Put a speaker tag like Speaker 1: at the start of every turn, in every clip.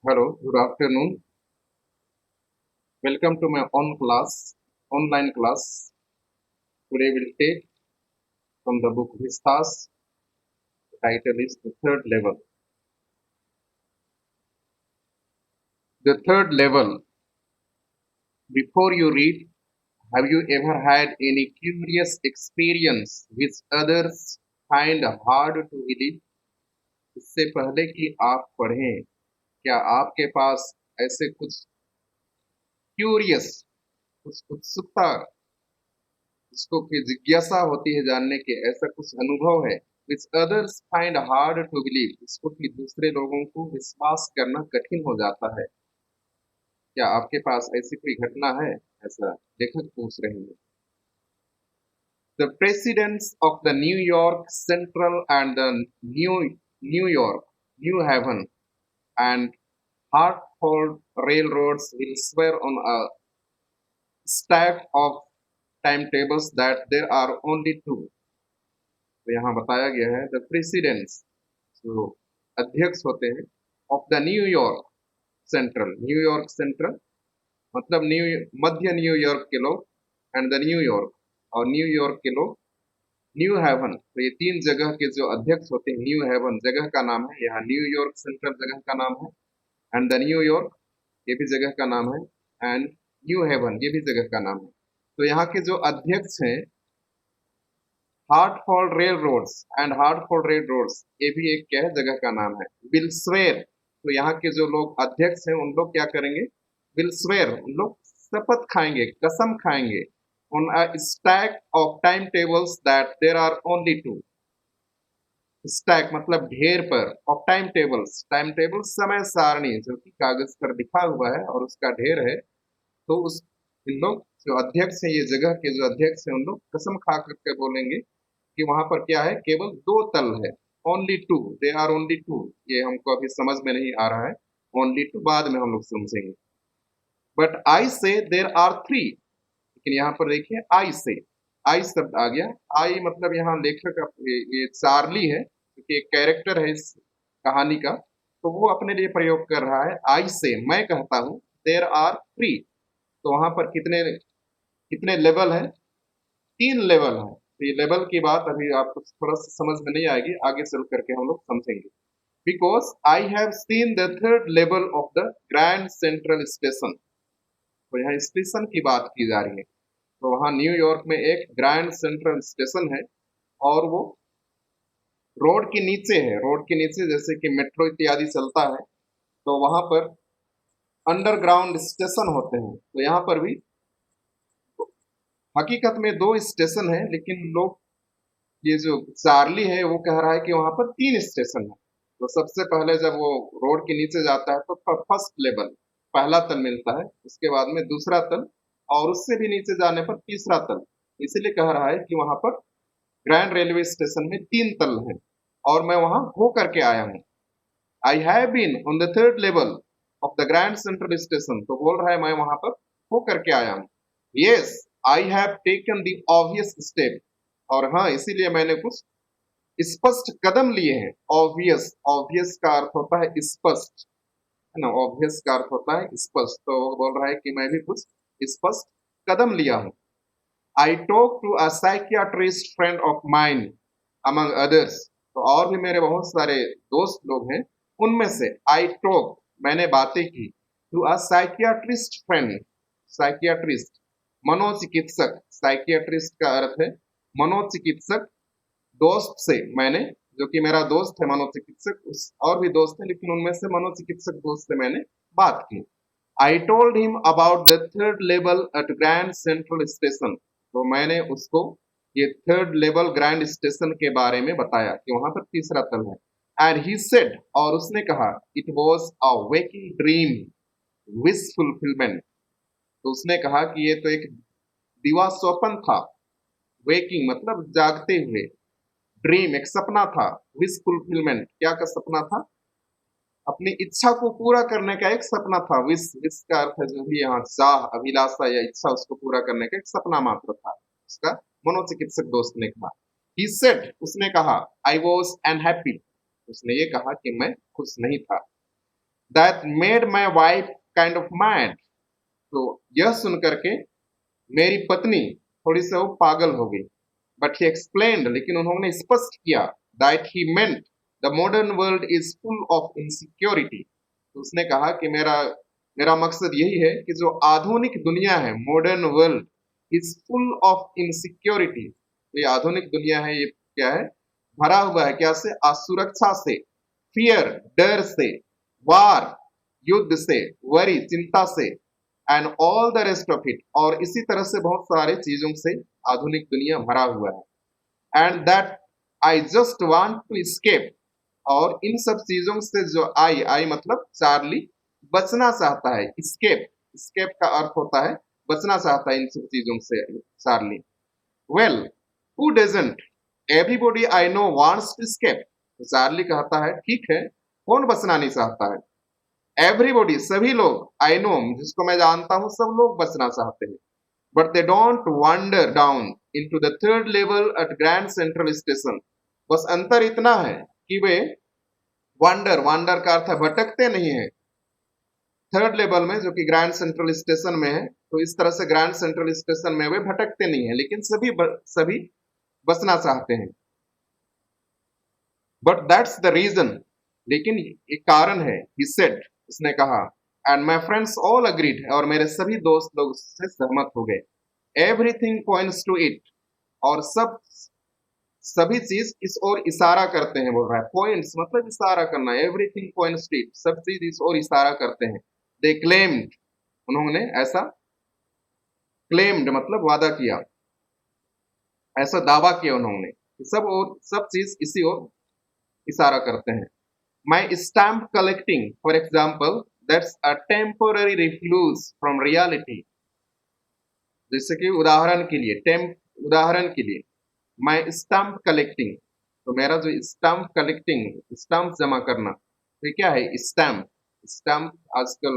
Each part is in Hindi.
Speaker 1: Hello, good afternoon. Welcome to my online class. Today we'll take from the book Vistas. The title is The Third Level. The third level. Before you read, have you ever had any curious experience which others find hard to believe? इससे पहले कि आप पढ़ें, क्या आपके पास ऐसे कुछ क्यूरियस, कुछ उत्सुकता, जिसको कि जिज्ञासा होती है जानने के, ऐसा कुछ अनुभव है which others find hard to believe, इसको कि दूसरे लोगों को विश्वास करना कठिन हो जाता है? क्या आपके पास ऐसी कोई घटना है? ऐसा लेखक पूछ रहे हैं। The presidents of the New York Central and the New York New Haven and Hartford railroads will swear on a stack of timetables that there are only two. तो यहाँ बताया गया है द प्रेसिडेंट्स, जो अध्यक्ष होते हैं, ऑफ द न्यूयॉर्क सेंट्रल मतलब मध्य न्यूयॉर्क के लोग, एंड द न्यूयॉर्क और न्यूयॉर्क के लोग, न्यू हेवन। तो ये तीन जगह के जो अध्यक्ष होते हैं, न्यू हेवन जगह का नाम है, यहाँ न्यूयॉर्क सेंट्रल जगह का नाम है, एंड द न्यूयॉर्क ये भी जगह का नाम है, एंड न्यू हेवन ये भी जगह का नाम है। तो यहाँ के जो अध्यक्ष हैं, हार्टफोर्ड रेल रोड्स ये भी एक क्या है, जगह का नाम है। विल स्वेयर, तो यहाँ के जो लोग अध्यक्ष हैं उन लोग क्या करेंगे? विल स्वेयर, उन लोग शपथ खाएंगे, कसम खाएंगे, on a stack of timetables that there are only two. Stack मतलब ढेर पर, ऑफ टाइम टेबल्स समय सारणी जो कि कागज पर लिखा हुआ है और उसका ढेर है। तो उस इन लोग जो अध्यक्ष है, ये जगह के जो अध्यक्ष है, उन लोग कसम खा करके बोलेंगे कि वहां पर क्या है, केवल दो तल है, only two, they are only two. ये हमको अभी समझ में नहीं आ रहा है, ओनली टू बाद में हम लोग समझेंगे। बट आई से देर आर थ्री, लेकिन यहाँ पर देखिए आई से, आई शब्द आ गया। आई मतलब यहाँ लेखक ये चार्ली है, क्योंकि एक कैरेक्टर है इस कहानी का, तो वो अपने लिए प्रयोग कर रहा है। आई से मैं कहता हूँ, देर आर थ्री, तो वहां पर कितने कितने लेवल है? तीन लेवल है। तो ये लेवल की बात अभी आपको थोड़ा सा समझ में नहीं आएगी, आगे चल करके हम लोग समझेंगे। Because I have seen the third level of the Grand Central Station. तो यहाँ स्टेशन की बात की जा रही है। तो वहाँ न्यूयॉर्क में एक ग्रैंड सेंट्रल स्टेशन है, और वो रोड के नीचे है। रोड के नीचे जैसे कि मेट्रो इत्यादि चलता है, तो वहां पर अंडरग्राउंड स्टेशन होते हैं। तो यहाँ पर भी हकीकत में दो स्टेशन है, लेकिन लोग, ये जो चार्ली है वो कह रहा है कि वहां पर तीन स्टेशन है। तो सबसे पहले जब वो रोड के नीचे जाता है तो फर्स्ट लेवल, पहला तल मिलता है, उसके बाद में दूसरा तल, और उससे भी नीचे जाने पर तीसरा तल। इसलिए कह रहा है कि वहां पर ग्रैंड रेलवे स्टेशन में तीन तल है, और मैं वहां हो करके आया हूँ। I have been on the third level of the Grand Central Station, तो बोल रहा है मैं वहां पर हो करके आया हूँ। Yes, I have taken the obvious step, और हाँ इसीलिए मैंने कुछ स्पष्ट कदम लिए हैं। ऑब्वियस, ऑब्वियस का अर्थ होता है स्पष्ट, है ना, ऑब्वियस का अर्थ होता है स्पष्ट। तो वो बोल रहा है कि मैं भी कुछ स्पष्ट कदम लिया हूँ। I talk to a psychiatrist friend of mine among others, तो और भी मेरे बहुत सारे दोस्त लोग हैं, उनमें से आई टॉक मैंने बातें की, to a psychiatrist friend, psychiatrist मनोचिकित्सक, साइकियाट्रिस्ट का अर्थ है मनोचिकित्सक, दोस्त से मैंने, जो कि मेरा दोस्त है मनोचिकित्सक, उस और भी दोस्त है लेकिन उनमें से मनोचिकित्सक दोस्त से मैंने बात की। I told him about the third level at Grand Central Station, तो मैंने उसको ये थर्ड लेवल ग्रैंड स्टेशन के बारे में बताया कि वहां पर तीसरा तल है। एंड ही सेड, और उसने कहा, it was a waking dream wish fulfilment, तो उसने कहा कि ये तो एक दिवा स्वप्न था। वेकिंग मतलब जागते हुए, ड्रीम एक सपना था, विश फुलफिलमेंट क्या का सपना था? अपनी इच्छा को पूरा करने का एक सपना था। विश, विश का अर्थ है जो भी यहाँ चाह, अभिलाषा या इच्छा, उसको पूरा करने का एक सपना मात्र था, उसका मनोचिकित्सक दोस्त ने कहा। ही सेड, उसने कहा, आई वॉज अनहैप्पी, उसने ये कहा कि मैं खुश नहीं था। That made my wife kind of mad. तो यह सुन करके मेरी पत्नी थोड़ी सी वो पागल हो गई। बट ही एक्सप्लेन्ड, लेकिन उन्होंने स्पष्ट किया, that he meant the modern world is full of insecurity. तो उसने कहा कि मेरा मेरा मकसद यही है कि जो आधुनिक दुनिया है, modern world is full of insecurity. ये आधुनिक दुनिया है, ये क्या है, भरा हुआ है क्या से, असुरक्षा से, फियर डर से, वार युद्ध से, वरी चिंता से, and all the rest of it, और इसी तरह से बहुत सारे चीजों से आधुनिक दुनिया भरा हुआ है। And that I just want to escape, और इन सब चीजों से जो आई मतलब चार्ली बचना चाहता है। escape, escape का अर्थ होता है बचना चाहता है इन सब चीजों से Charlie. Well, who doesn't, everybody I know wants to escape। तो चार्ली कहता है ठीक है, कौन बचना नहीं चाहता है। एवरीबॉडी, सभी लोग, आई नो, जिसको मैं जानता हूं, सब लोग बचना चाहते हैं। But they don't wander down into the third level at Grand Central Station. बस अंतर इतना है कि वे वांडर, वांडर का अर्थ है भटकते नहीं है, थर्ड लेवल में जो कि ग्रैंड सेंट्रल स्टेशन में है। तो इस तरह से ग्रैंड सेंट्रल स्टेशन में वे भटकते नहीं है, लेकिन सभी बचना चाहते हैं। बट दैट्स द रीजन, लेकिन एक कारण है, ही सेड, उसने कहा, and my friends all agreed, और मेरे सभी दोस्त लोग उससे सहमत हो गए। एवरीथिंग पॉइंट्स टू इट, और सभी चीज इस ओर इशारा करते हैं, बोल रहा है। पॉइंट्स मतलब इशारा करना, एवरीथिंग पॉइंट्स टू इट, सब चीज इस ओर इशारा करते हैं। दे क्लेम्ड, उन्होंने ऐसा, क्लेम्ड मतलब वादा किया, ऐसा दावा किया उन्होंने, सब चीज इसी ओर इशारा करते हैं। माई stamp collecting for example, that's a temporary refuse from reality. जैसे कि उदाहरण के लिए माई स्टैम्प कलेक्टिंग, तो मेरा जो स्टैम्प कलेक्टिंग, स्टैम्प जमा करना, तो क्या है स्टैम्प। स्टैम्प आजकल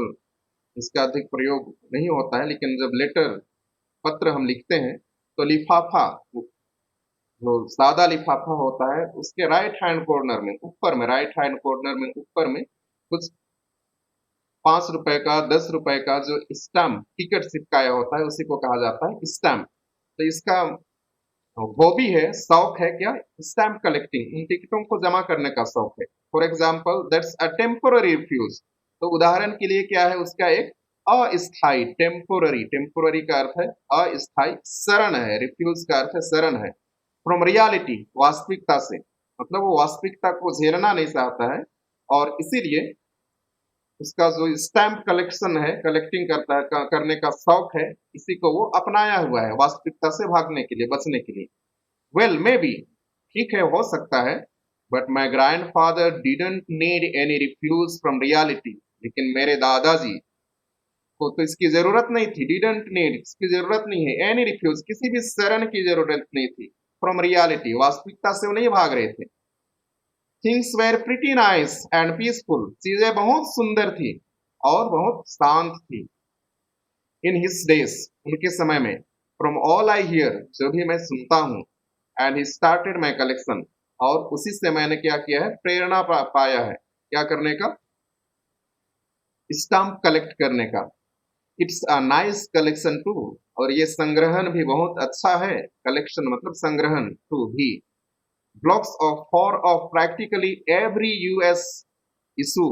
Speaker 1: इसका अधिक प्रयोग नहीं होता है, लेकिन जब लेटर, पत्र हम लिखते हैं, तो लिफाफा, जो सादा लिफाफा होता है, उसके राइट हैंड कॉर्नर में ऊपर में, राइट हैंड कॉर्नर में ऊपर में कुछ 5 रुपए का, 10 रुपए का जो स्टैम्प टिकट चिपकाया होता है, उसी को कहा जाता है स्टैम्प। तो इसका हॉबी है, शौक है क्या, स्टैम्प कलेक्टिंग, इन टिकटों को जमा करने का शौक है। For example, that's a temporary refuge, तो उदाहरण के लिए क्या है, उसका एक अस्थाई, टेम्पोररी, टेम्पोररी का अर्थ है अस्थाई, शरण है, रिफ्यूज का अर्थ है शरण है, फ्रॉम रियलिटी, वास्तविकता से, मतलब वो वास्तविकता को झेलना नहीं चाहता है, और इसीलिए उसका जो स्टैम्प कलेक्शन है, कलेक्टिंग करता है, करने का शौक है, इसी को वो अपनाया हुआ है वास्तविकता से भागने के लिए, बचने के लिए। वेल मे बी, ठीक है, हो सकता है, but my grand father didn't need any refuse from reality, लेकिन मेरे दादाजी को तो इसकी जरूरत नहीं थी, डिडंट नीड, इसकी जरूरत नहीं है, एनी रिफ्यूज, किसी भी शरण की जरूरत नहीं थी, फ्रॉम रियलिटी, वास्तविकता से वो नहीं भाग रहे थे। Things were pretty nice and peaceful, चीजें बहुत सुंदर थी और बहुत शांत थी। इन हिज डेज, उनके समय में, फ्रॉम ऑल आई हियर, जो भी मैं सुनता हूँ, and he started my collection, और उसी से मैंने क्या किया है, प्रेरणा पाया है, क्या करने का, स्टाम्प कलेक्ट करने का। It's a nice collection too, और ये संग्रहण भी बहुत अच्छा है, कलेक्शन मतलब संग्रहण, टू भी, blocks of four of practically every US issue,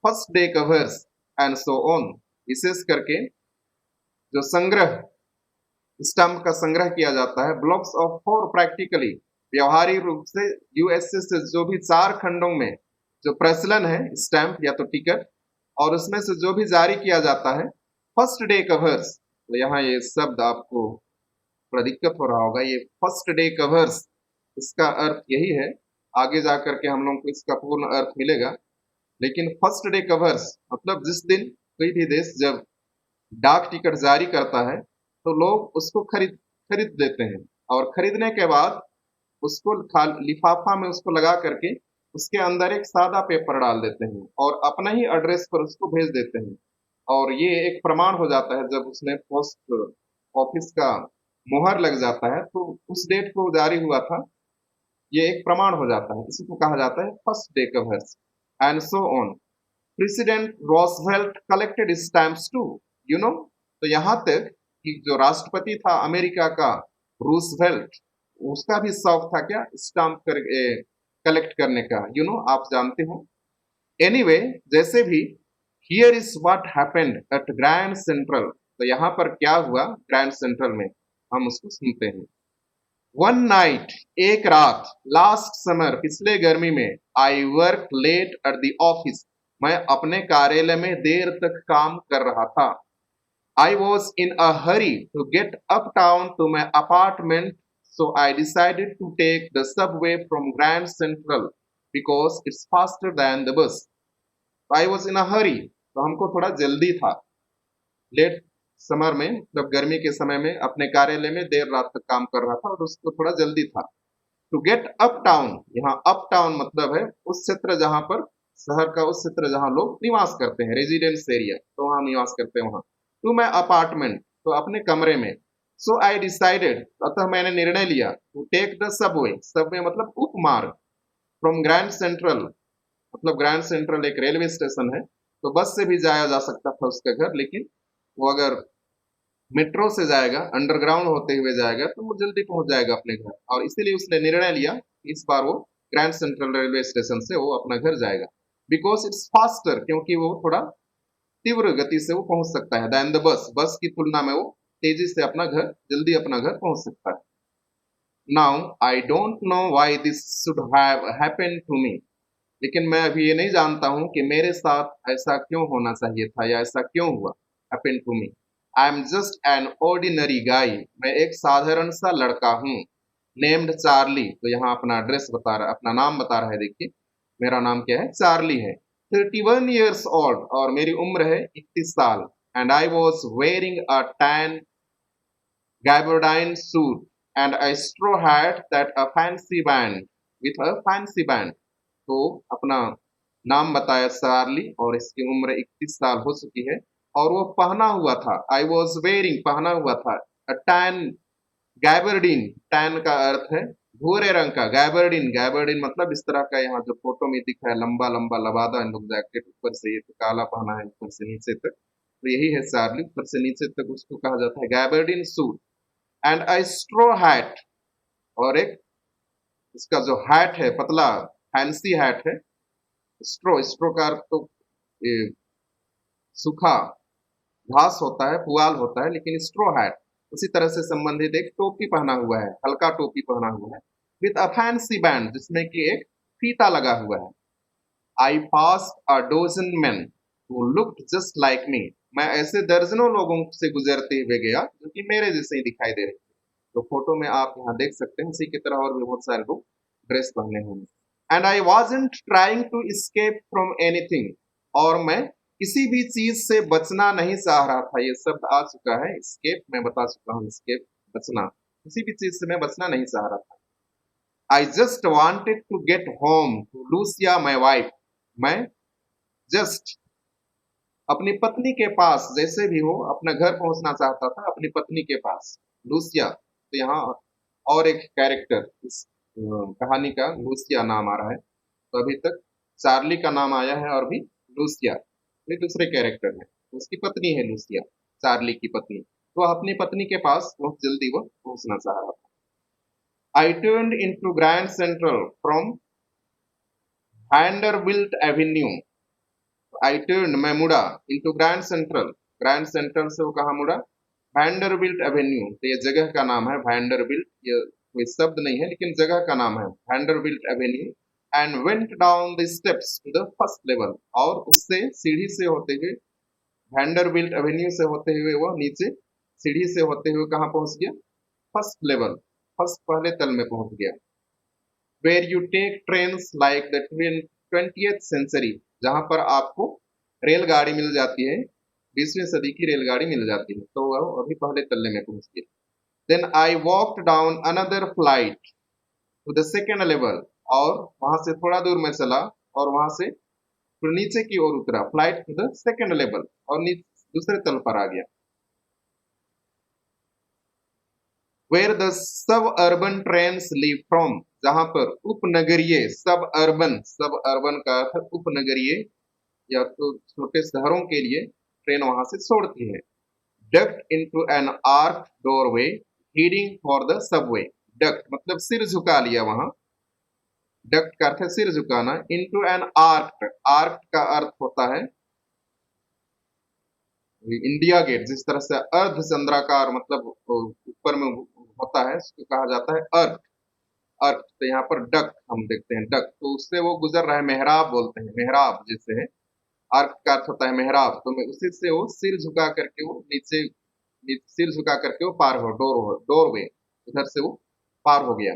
Speaker 1: first day covers and so on. विशेष करके जो संग्रह, स्टंप का संग्रह किया जाता है, ब्लॉक्स ऑफ फोर प्रैक्टिकली, व्यवहारिक रूप से यूएसए से जो भी 4 खंडों में जो प्रचलन है स्टैंप या तो टिकट, और उसमें से जो भी जारी किया जाता है, फर्स्ट डे कवर्स। तो यहाँ ये शब्द आपको थोड़ा दिक्कत हो रहा होगा, ये फर्स्ट डे कवर्स, इसका अर्थ यही है, आगे जा करके हम लोग को इसका पूर्ण अर्थ मिलेगा। लेकिन फर्स्ट डे कवर्स मतलब जिस दिन कोई भी देश जब डाक टिकट जारी करता है, तो लोग उसको खरीद लेते हैं, और खरीदने के बाद उसको लिफाफा में उसको लगा करके उसके अंदर एक सादा पेपर डाल देते हैं, और अपने ही एड्रेस पर उसको भेज देते हैं, और ये एक प्रमाण हो जाता है, जब उसमें पोस्ट ऑफिस का मुहर लग जाता है, तो उस डेट को जारी हुआ था, ये एक प्रमाण हो जाता है, इसी को कहा जाता है first day covers, and so on. President Roosevelt collected stamps too, you know. तो यहाँ तक कि जो राष्ट्रपति था अमेरिका का, रूसवेल्ट, उसका भी शौक था क्या, स्टाम्प कर कलेक्ट करने का, यू नो, आप जानते हो। एनीवे, जैसे भी, here is what happened at Grand central. तो यहाँ पर क्या हुआ ग्रैंड सेंट्रल में, हम उसको सुनते हैं। वन नाइट, एक रात, लास्ट समर, पिछले गर्मी में, I work late at the office, मैं अपने कार्यालय में देर तक काम कर रहा था। I was in a hurry to get uptown to my apartment, so I decided to take the subway from Grand Central because it's faster than the bus. I was in a हरी, तो हमको थोड़ा जल्दी था। लेट समर में, मतलब गर्मी के समय में, अपने कार्यालय में देर रात तक काम कर रहा था और उसको थोड़ा जल्दी था। टू गेट अप टाउन, यहाँ अप टाउन मतलब है उस क्षेत्र जहां पर, शहर का उस क्षेत्र जहां लोग निवास करते हैं, रेजिडेंस एरिया, तो वहां निवास करते हैं वहां। टू माई अपार्टमेंट, तो अपने कमरे में। सो आई डिसाइडेड, अतः मैंने निर्णय लिया, to take the subway, subway मतलब उपमार्ग, फ्रॉम ग्रैंड सेंट्रल, मतलब ग्रैंड सेंट्रल एक रेलवे स्टेशन है, तो बस से भी जाया जा सकता था उसके घर, लेकिन वो अगर मेट्रो से जाएगा, अंडरग्राउंड होते हुए जाएगा, तो वो जल्दी पहुंच जाएगा अपने घर, और इसीलिए उसने निर्णय लिया कि इस बार वो ग्रैंड सेंट्रल रेलवे स्टेशन से वो अपना घर जाएगा। बिकॉज इट्स फास्टर, क्योंकि वो थोड़ा तीव्र गति से वो पहुंच सकता है, देन द बस, बस की तुलना में वो तेजी से अपना घर, जल्दी अपना घर पहुंच सकता है। Now I don't know why this should have happened to me, लेकिन मैं अभी ये नहीं जानता हूं कि मेरे साथ ऐसा क्यों होना चाहिए था या ऐसा क्यों हुआ, happened to me. I am just an ordinary guy, मैं एक साधारण सा लड़का हूँ। नेम्ड चार्ली, तो यहाँ अपना एड्रेस बता रहा, अपना नाम बता रहा है, देखिए मेरा नाम क्या है, चार्ली है। 31 ईयर्स ओल्ड, और मेरी उम्र है 31 साल। And I was wearing a tan gabardine suit and a straw hat that a fancy band with a fancy band। तो अपना नाम बताया चार्ली, और इसकी उम्र 31 साल हो चुकी है, और वो पहना हुआ था, आई वॉज वेयरिंग, पहना हुआ था, अ टैन गैबर्डीन, टैन का अर्थ है भूरे रंग का, गैबर्डीन, गैबर्डीन मतलब इस तरह का, यहाँ जो फोटो में दिखा है, लंबा लंबा लबादा इन लोग जैकेट, ऊपर से ये तो काला पहना है ऊपर से नीचे तक, तो यही है चार्ली, ऊपर से नीचे तक उसको कहा जाता है gabardine suit. And I straw hat, और एक इसका जो हैट है पतला, फैंसी हैट है। स्ट्रो, स्ट्रो का अर्थ तो ये सूखा घास होता है, पुआल होता है, लेकिन स्ट्रो हैट उसी तरह से संबंधित एक टोपी पहना हुआ है, हल्का टोपी पहना हुआ है, विथ अ फैंसी बैंड, जिसमें कि एक फीता लगा हुआ है। I pass a dozen man who looked just like me, मैं ऐसे दर्जनों लोगों से गुजरते हुए गया जो कि मेरे जैसे ही दिखाई दे रहे थे। तो फोटो में आप यहाँ देख सकते हैं, उसी की तरह और भी बहुत सारे लोग ड्रेस पहने होंगे। And I wasn't trying to escape from anything, और मैं किसी भी चीज से बचना नहीं चाह रहा था, ये शब्द आ चुका है, escape मैं बता चुका हूँ, escape बचना, किसी भी चीज से मैं बचना नहीं चाह रहा था। I just wanted to get home to Louisa my wife, मैं जस्ट अपनी पत्नी के पास, जैसे भी हो अपना घर पहुंचना चाहता था, अपनी पत्नी के पास, लूसिया। तो यहाँ और एक कैरेक्टर इस कहानी का लूसिया नाम आ रहा है, तो अभी तक चार्ली का नाम आया है और भी लूसिया, ये दूसरे कैरेक्टर है, उसकी पत्नी है लूसिया, चार्ली की पत्नी, तो अपनी पत्नी के पास बहुत जल्दी वो पहुंचना चाह रहा था। I turned into Grand Central from Vanderbilt Avenue, I turn मैं मुड़ा, into Grand Central, Grand Central से वो कहा मुड़ा, वैंडरबिल्ट एवेन्यू, तो ये जगह का नाम है वैंडरबिल्ट, ये कोई शब्द नहीं है लेकिन जगह का नाम है Vanderbilt Avenue. And went down the steps to the first level, और उससे सीढ़ी से होते हुए, वैंडरबिल्ट एवेन्यू से होते हुए वो नीचे सीढ़ी से होते हुए कहाँ पहुंच गया, फर्स्ट लेवल, फर्स्ट पहले तल में पहुंच गया। Where you take trains like the 20th century, जहां पर आपको रेलगाड़ी मिल जाती है, 20वीं सदी की रेलगाड़ी मिल जाती है, तो वह अभी पहले तल्ले में पहुंच गया। Then I walked down another flight to the second level, और वहां से थोड़ा दूर में चला, और वहां से फिर नीचे की ओर उतरा, flight to the second level, और दूसरे तल पर आ गया। Where the suburban trains leave from, जहां पर उपनगरीय, सब अर्बन का अर्थ उपनगरीय या तो छोटे शहरों के लिए ट्रेन वहां से छोड़ती है। Duct into an arc doorway heading for the Subway. Duct मतलब सिर झुका लिया वहां, डक्ट का अर्थ है सिर झुकाना, इनटू एन आर्क, आर्क का अर्थ होता है इंडिया गेट, जिस तरह से अर्ध चंद्राकार मतलब ऊपर में होता है उसको कहा जाता है अर्क। अर्क तो यहाँ पर डक हम देखते हैं, डक तो उससे वो गुजर रहा है, मेहराब बोलते हैं, मेहराब जैसे है, अर्क का अर्थ होता है मेहराब, तो मैं उसी से वो सिर झुका करके वो नीचे सिर झुका करके वो पार हो, डोरवे उधर से वो पार हो गया।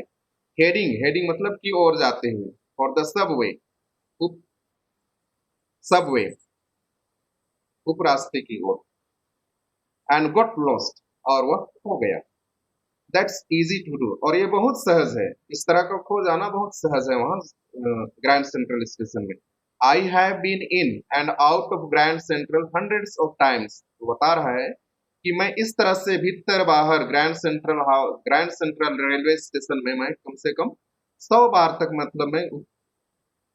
Speaker 1: हेडिंग, हेडिंग मतलब की ओर जाते हुए, फॉर द सबवे, उप सबवे, उप रास्ते की ओर, एंड गॉट लॉस्ट और वह खो गया। दैट्स इजी टू डू, और ये बहुत सहज है, इस तरह का खो जाना बहुत सहज है वहां ग्रैंड सेंट्रल स्टेशन में। I have been in and out of Grand Central hundreds of times, तो बता रहा है कि मैं इस तरह से भीतर बाहर ग्रैंड सेंट्रल रेलवे स्टेशन में मैं कम से कम 100 बार तक मतलब मैं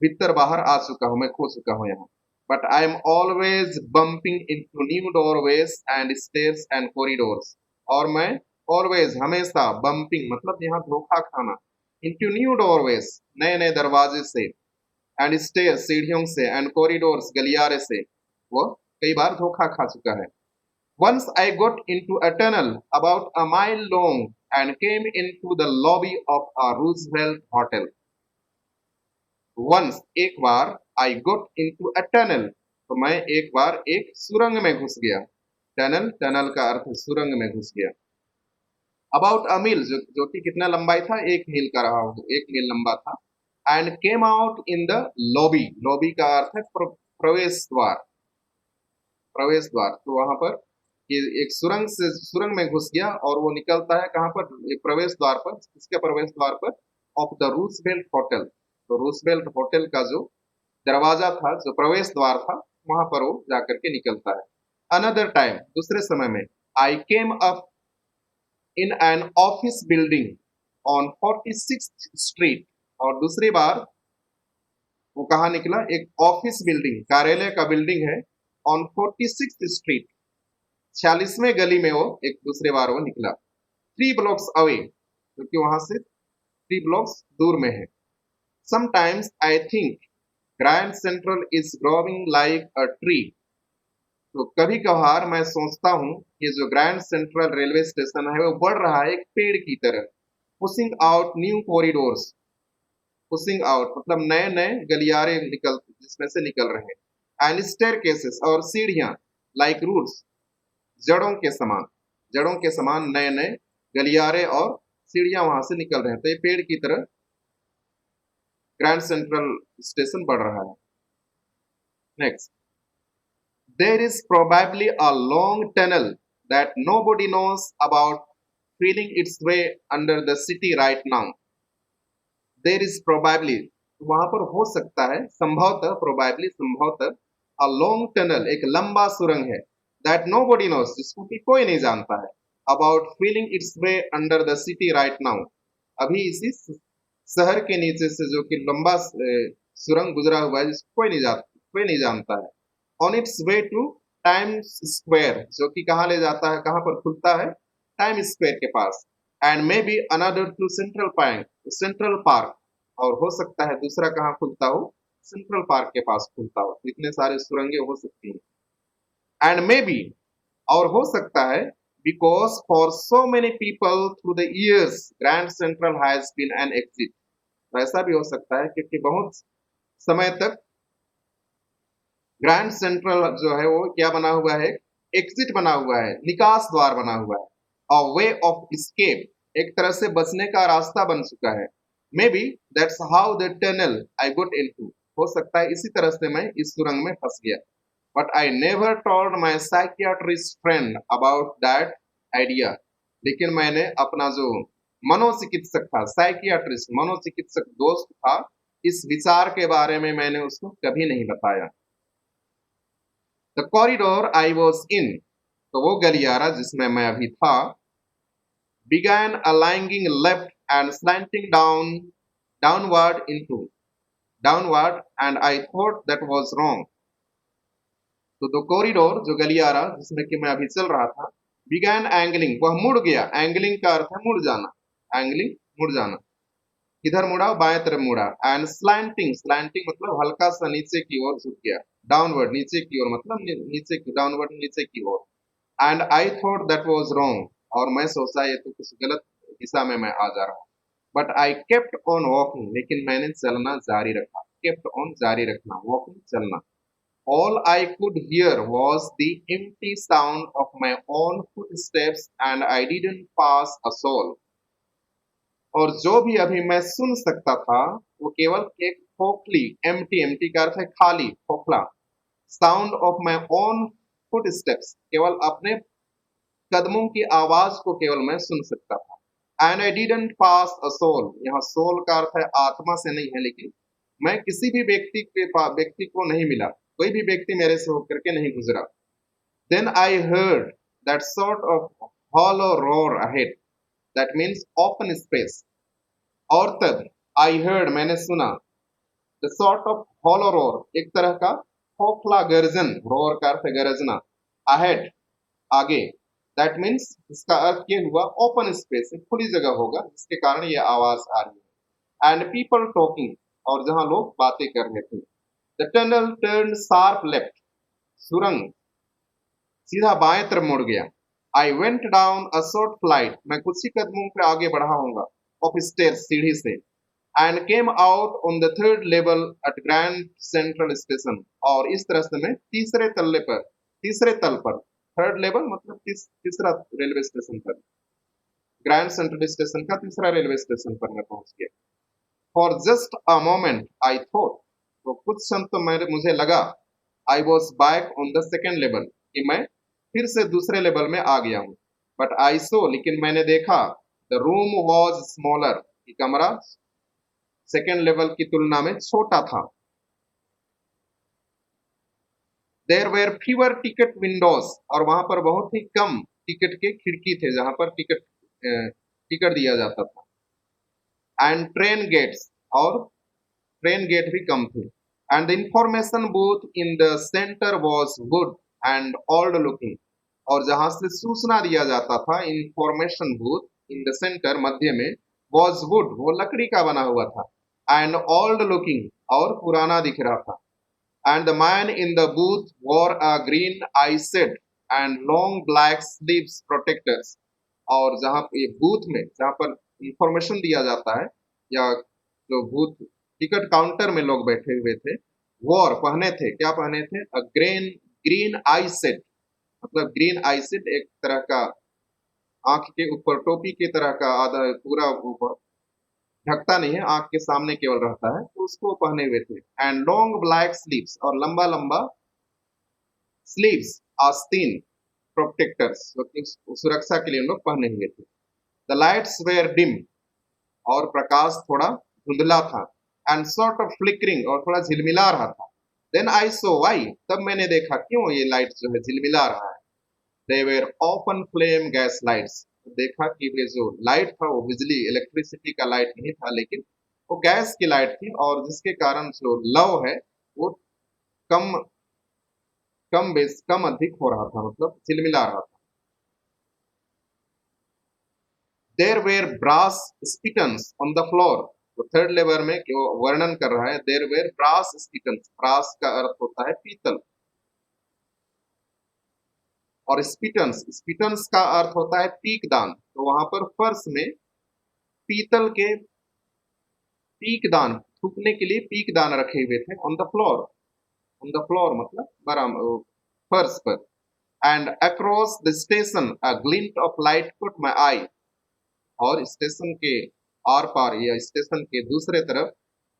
Speaker 1: भीतर बाहर आ चुका हूँ, मैं खो चुका हूँ यहाँ। But I am always bumping into new doorways and stairs and corridors, और मैं ऑलवेज हमेशा बम्पिंग मतलब यहाँ धोखा खाना, इनटू न्यू डोरवेज नए नए दरवाजे से, एंड स्टेयर्स सीढ़ियों से, एंड कॉरिडोर्स गलियारे से, वो कई बार धोखा खा चुका है। Once I got into a tunnel about a mile long and came into the lobby of a Roosevelt hotel. Once एक बार I got into a tunnel, तो मैं एक बार एक सुरंग में घुस गया। टनल, टनल का अर्थ है सुरंग में घुस गया। About a mile, जो कि कितना लंबाई था, 1 मील का रहा होगा, 1 मील लंबा था। And came out in the lobby, lobby का अर्थ है प्रवेश द्वार, प्रवेश द्वार, तो वहां पर ये एक सुरंग से सुरंग में घुस गया और वो निकलता है कहाँ पर, एक प्रवेश द्वार पर, इसके प्रवेश द्वार पर, ऑफ द रूसवेल्ट होटल, तो रूसवेल्ट होटल का जो दरवाजा था, जो प्रवेश द्वार था, वहां पर वो जाकर के निकलता है। अनदर टाइम, दूसरे समय में, I came up in an office building on 46th street, और दूसरी बार वो कहाँ निकला, एक ऑफिस बिल्डिंग, कार्यालय का बिल्डिंग है, ऑन 46th स्ट्रीट, 46वें गली में वो एक दूसरे बार वो निकला। 3 ब्लॉक्स अवे, क्योंकि वहां से 3 ब्लॉक्स दूर में है। Sometimes I think grand central is growing like a tree, तो कभी कभार मैं सोचता हूँ कि जो ग्रैंड सेंट्रल रेलवे स्टेशन है वो बढ़ रहा है एक पेड़ की तरह। Pushing out new corridors, pushing out मतलब नए नए गलियारे निकल, जिसमें से निकल रहे हैं। एंड स्टेयरकेसेस, और सीढ़ियां, लाइक रूट्स, जड़ों के समान, जड़ों के समान नए नए गलियारे और सीढ़ियां वहां से निकल रहे हैं, तो ये पेड़ की तरह ग्रैंड सेंट्रल स्टेशन बढ़ रहा है। Next, there is probably a long tunnel that nobody knows about feeling its way under the city right now. There is probably, वहां पर हो सकता है, संभवतः, प्रोबेबली संभवतः, अ लॉन्ग टनल एक लंबा सुरंग है, दैट नोबडी नोस जिसको कि कोई नहीं जानता है, about feeling its way under the city right now, अभी इसी शहर के नीचे से जो कि लंबा सुरंग गुजरा हुआ है, जिसको कोई नहीं जानता है। On it's way two times square, जो कि कहाँ ले जाता है, कहाँ पर खुलता है, टाइम स्क्वायर के पास। And maybe another to Central Park, और हो सकता है दूसरा कहाँ खुलता हो, सेंट्रल पार्क के पास खुलता हो, इतने सारे सुरंगें हो सकती हैं। एंड मे बी, और हो सकता है, because for so many people through the years Grand Central has been an exit, ऐसा भी हो सकता है क्योंकि बहुत समय तक ग्रैंड सेंट्रल जो है वो क्या बना हुआ है, एग्जिट बना हुआ है, निकास द्वार बना हुआ है, और वे ऑफ escape, एक तरह से बचने का रास्ता बन चुका है। Maybe that's how the tunnel I got into, हो सकता है इसी तरह से मैं इस सुरंग में फंस गया। But I never told my psychiatrist friend about that idea, लेकिन मैंने अपना जो मनोचिकित्सक था, साइकियाट्रिस्ट मनोचिकित्सक दोस्त था, इस विचार के बारे में मैंने उसको कभी नहीं बताया। द कॉरिडोर आई वॉज इन, तो वो गलियारा जिसमें मैं अभी था, began aligning left and slanting downward, and I thought that was wrong. तो द कॉरिडोर जो गलियारा जिसमें कि मैं अभी चल रहा था, बिगैन एंगलिंग वह मुड़ गया। एंगलिंग का अर्थ है मुड़ जाना, एंगलिंग मुड़ जाना। किधर मुड़ा? बाएं तरफ मुड़ा। एंड स्लैंटिंग, स्लैंटिंग मतलब हल्का सा नीचे की ओर झुक गया। डाउनवर्ड नीचे की ओर मतलब नीचे की, डाउनवर्ड नीचे की ओर। And I thought that was wrong, और मैं सोचा ये तो कुछ गलत दिशा में मैं आ जा रहा हूँ। But I kept on walking, लेकिन मैंने चलना जारी रखा। केप्ट ऑन जारी रखना, वॉकिंग चलना। All I could hear was the empty sound of my own footsteps and I didn't pass a soul. और जो भी अभी मैं सुन सकता था वो केवल एक खोखली, एम्प्टी, एम्प्टी का अर्थ है खाली, खोखला, sound of my own footsteps, केवल अपने कदमों की आवाज को केवल मैं सुन सकता था। And I didn't pass a soul, यहाँ सोल का अर्थ है आत्मा से नहीं है, लेकिन मैं किसी भी व्यक्ति को नहीं मिला, कोई भी व्यक्ति मेरे से होकर के नहीं गुजरा। Then I heard that sort of hollow roar ahead, that means open space. और तब आई हर्ड, मैंने सुना, the sort of hollow roar, एक तरह का खोखला गर्जन, रोर का अर्थ है गरजना, अहेड आगे। दैट मीन्स इसका अर्थ ये हुआ ओपन स्पेस, खुली जगह होगा जिसके कारण ये आवाज आ रही है। एंड पीपल टॉकिंग, और जहां लोग बातें कर रहे थे। The tunnel turn sharp left, सुरंग सीधा बाएं तरफ मुड़ गया। I went down a short flight, मैं कुछ ही कदमों पे आगे बढ़ा होऊंगा, ऑफ स्टेयर्स, सीढ़ी से। And came out on the third level at Grand Central Station, और इस तरह से मैं तीसरे तल्ले पर, तीसरे तल पर, थर्ड लेवल मतलब तीसरा रेलवे स्टेशन पर, ग्रैंड सेंट्रल स्टेशन का तीसरा रेलवे स्टेशन पर मैं पहुंच गया। For just a moment I thought, तो कुछ क्षण तो मुझे लगा, I was back on the second level, कि मैं फिर से दूसरे लेवल में आ गया हूँ। बट आई सो, लेकिन मैंने देखा, द रूम वॉज स्मॉलर, कि कमरा सेकेंड लेवल की तुलना में छोटा था। There where fever ticket Windows, और वहां पर बहुत ही कम टिकट के खिड़की थे जहां पर टिकट दिया जाता था। एंड ट्रेन गेट्स, और ट्रेन गेट भी कम थे। And the information booth in the centre was wood and old looking, और जहां से सूचना दिया जाता था, information booth in the centre, मध्य में, वॉज वुड, वो लकड़ी का बना हुआ था। एंड ओल्ड लुकिंग, और पुराना दिख रहा था। And the man in the booth wore a green eye set and long black sleeves protectors. और जहाँ ये बूथ में, जहाँ पर इंफॉर्मेशन दिया जाता है, या जो बूथ टिकट काउंटर में लोग बैठे हुए थे, वॉर पहने थे, क्या पहने थे? अ ग्रीन आई सेट, मतलब ग्रीन आई सेट एक तरह का आंख के ऊपर टोपी के तरह का, आधा पूरा ऊपर ढकता नहीं है, आंख के सामने केवल रहता है, तो उसको पहने हुए थे। एंड लॉन्ग ब्लैक स्लीव्स, और लंबा लंबा स्लीव्स, आस्तीन, प्रोटेक्टर्स, सुरक्षा के लिए उन लोग पहने हुए थे। द लाइट्स वेयर डिम, और प्रकाश थोड़ा धुंधला था। एंड सॉर्ट ऑफ फ्लिकरिंग, और थोड़ा झिलमिला रहा था। देन आई सो वाई, तब मैंने देखा क्यों ये लाइट जो है झिलमिला रहा है। They were open flame gas lights, देखा कि वे जो लाइट था वो बिजली, इलेक्ट्रिसिटी का लाइट नहीं था, लेकिन वो गैस की लाइट थी, और जिसके कारण जो लव है वो कम कम अधिक हो रहा था, मतलब झिलमिला रहा था। There were brass spittoons on the floor, तो थर्ड लेवल में जो वर्णन कर रहा है, there were brass spittoons, brass का अर्थ होता है पीतल, और स्पिटन्स, स्पिटन्स का अर्थ होता है पीकदान। तो वहां पर फर्श में पीतल के पीकदान, थूकने के लिए पीकदान रखे हुए थे, on the floor, on the floor मतलब फर्श पर। And across the station a glint of light caught my eye, और स्टेशन के आर पार या स्टेशन के दूसरे तरफ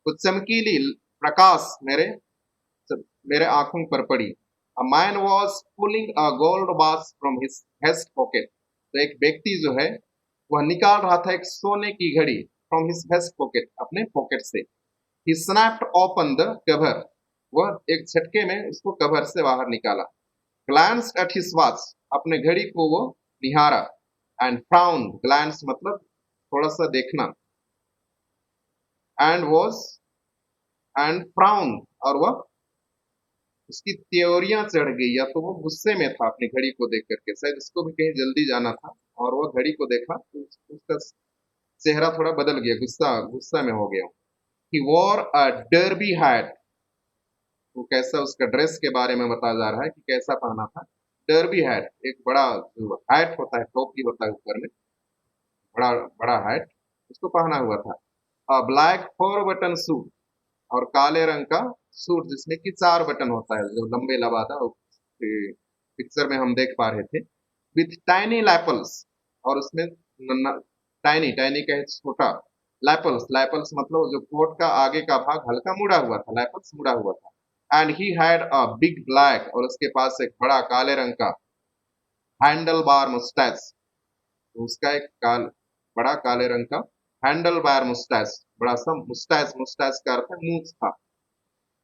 Speaker 1: कुछ चमकीली प्रकाश मेरे आंखों पर पड़ी। A man was pulling a gold बास फ्रॉम हिज वेस्ट पॉकेट, तो एक व्यक्ति जो है वह निकाल रहा था एक सोने की घड़ी, फ्रॉम हिज वेस्ट पॉकेट, अपने पॉकेट से। ही स्नैप्ड ओपन द कवर, वह एक झटके में उसको कवर से बाहर निकाला। ग्लैंस्ड एट हिज वॉच, अपने घड़ी को वो निहारा। एंड फ्राउन, ग्लैंस मतलब थोड़ा सा देखना। एंड वॉज एंड फ्राउन, और वह उसकी त्योरियां चढ़ गई, या तो वो गुस्से में था अपनी घड़ी को देख करके, शायद उसको भी कहीं जल्दी जाना था, और वो घड़ी को देखा तो उसका चेहरा थोड़ा बदल गया, गुस्सा गुस्सा में हो गया। ही वॉर अ डर्बी हैट, वो कैसा उसका ड्रेस के बारे में बताया जा रहा है कि कैसा पहना था। डर्बी हैट, एक बड़ा जो हैट होता है, टोपी होता है ऊपर में, बड़ा बड़ा हैट, उसको पहना हुआ था। अ ब्लैक 4 बटन सूट, और काले रंग का सूट जिसमें कि 4 बटन होता है, जो लंबे लबादा पिक्चर में हम देख पा रहे थे। विथ टाइनी लैपल्स, और उसमें टाइनी, टाइनी का छोटा, लैपल्स, लैपल्स मतलब जो कोट का आगे का भाग हल्का मुड़ा हुआ था, लैपल्स मुड़ा हुआ था। And he had a big black, और उसके पास एक बड़ा काले रंग का हैंडल बार मुस्टैच, उसका एक बड़ा काले रंग का हैंडल बार मुस्टैच, बड़ा सा मुस्टैच, मुस्टैच का अर्थ है मूंछ था।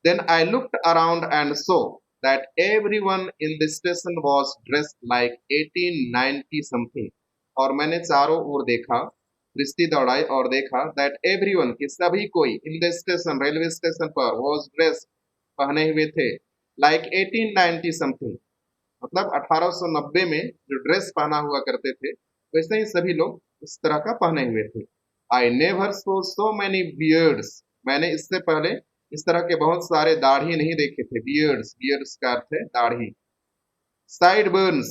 Speaker 1: Then I looked around and saw that everyone in the station was dressed like 1890 something. और मैंने चारों ओर देखा, दृष्टि दौड़ाई और देखा that everyone, कि सभी कोई in the station, railway station पर was dressed, पहने हुए थे like 1890 something, मतलब 1890 में जो ड्रेस पहना हुआ करते थे, वैसे ही सभी लोग इस तरह का पहने हुए थे। I never so so many beards, मैंने इससे पहले इस तरह के बहुत सारे दाढ़ी नहीं देखे थे। बियर्ड्स, बियर्ड्स का अर्थ है दाढ़ी। साइड बर्न्स,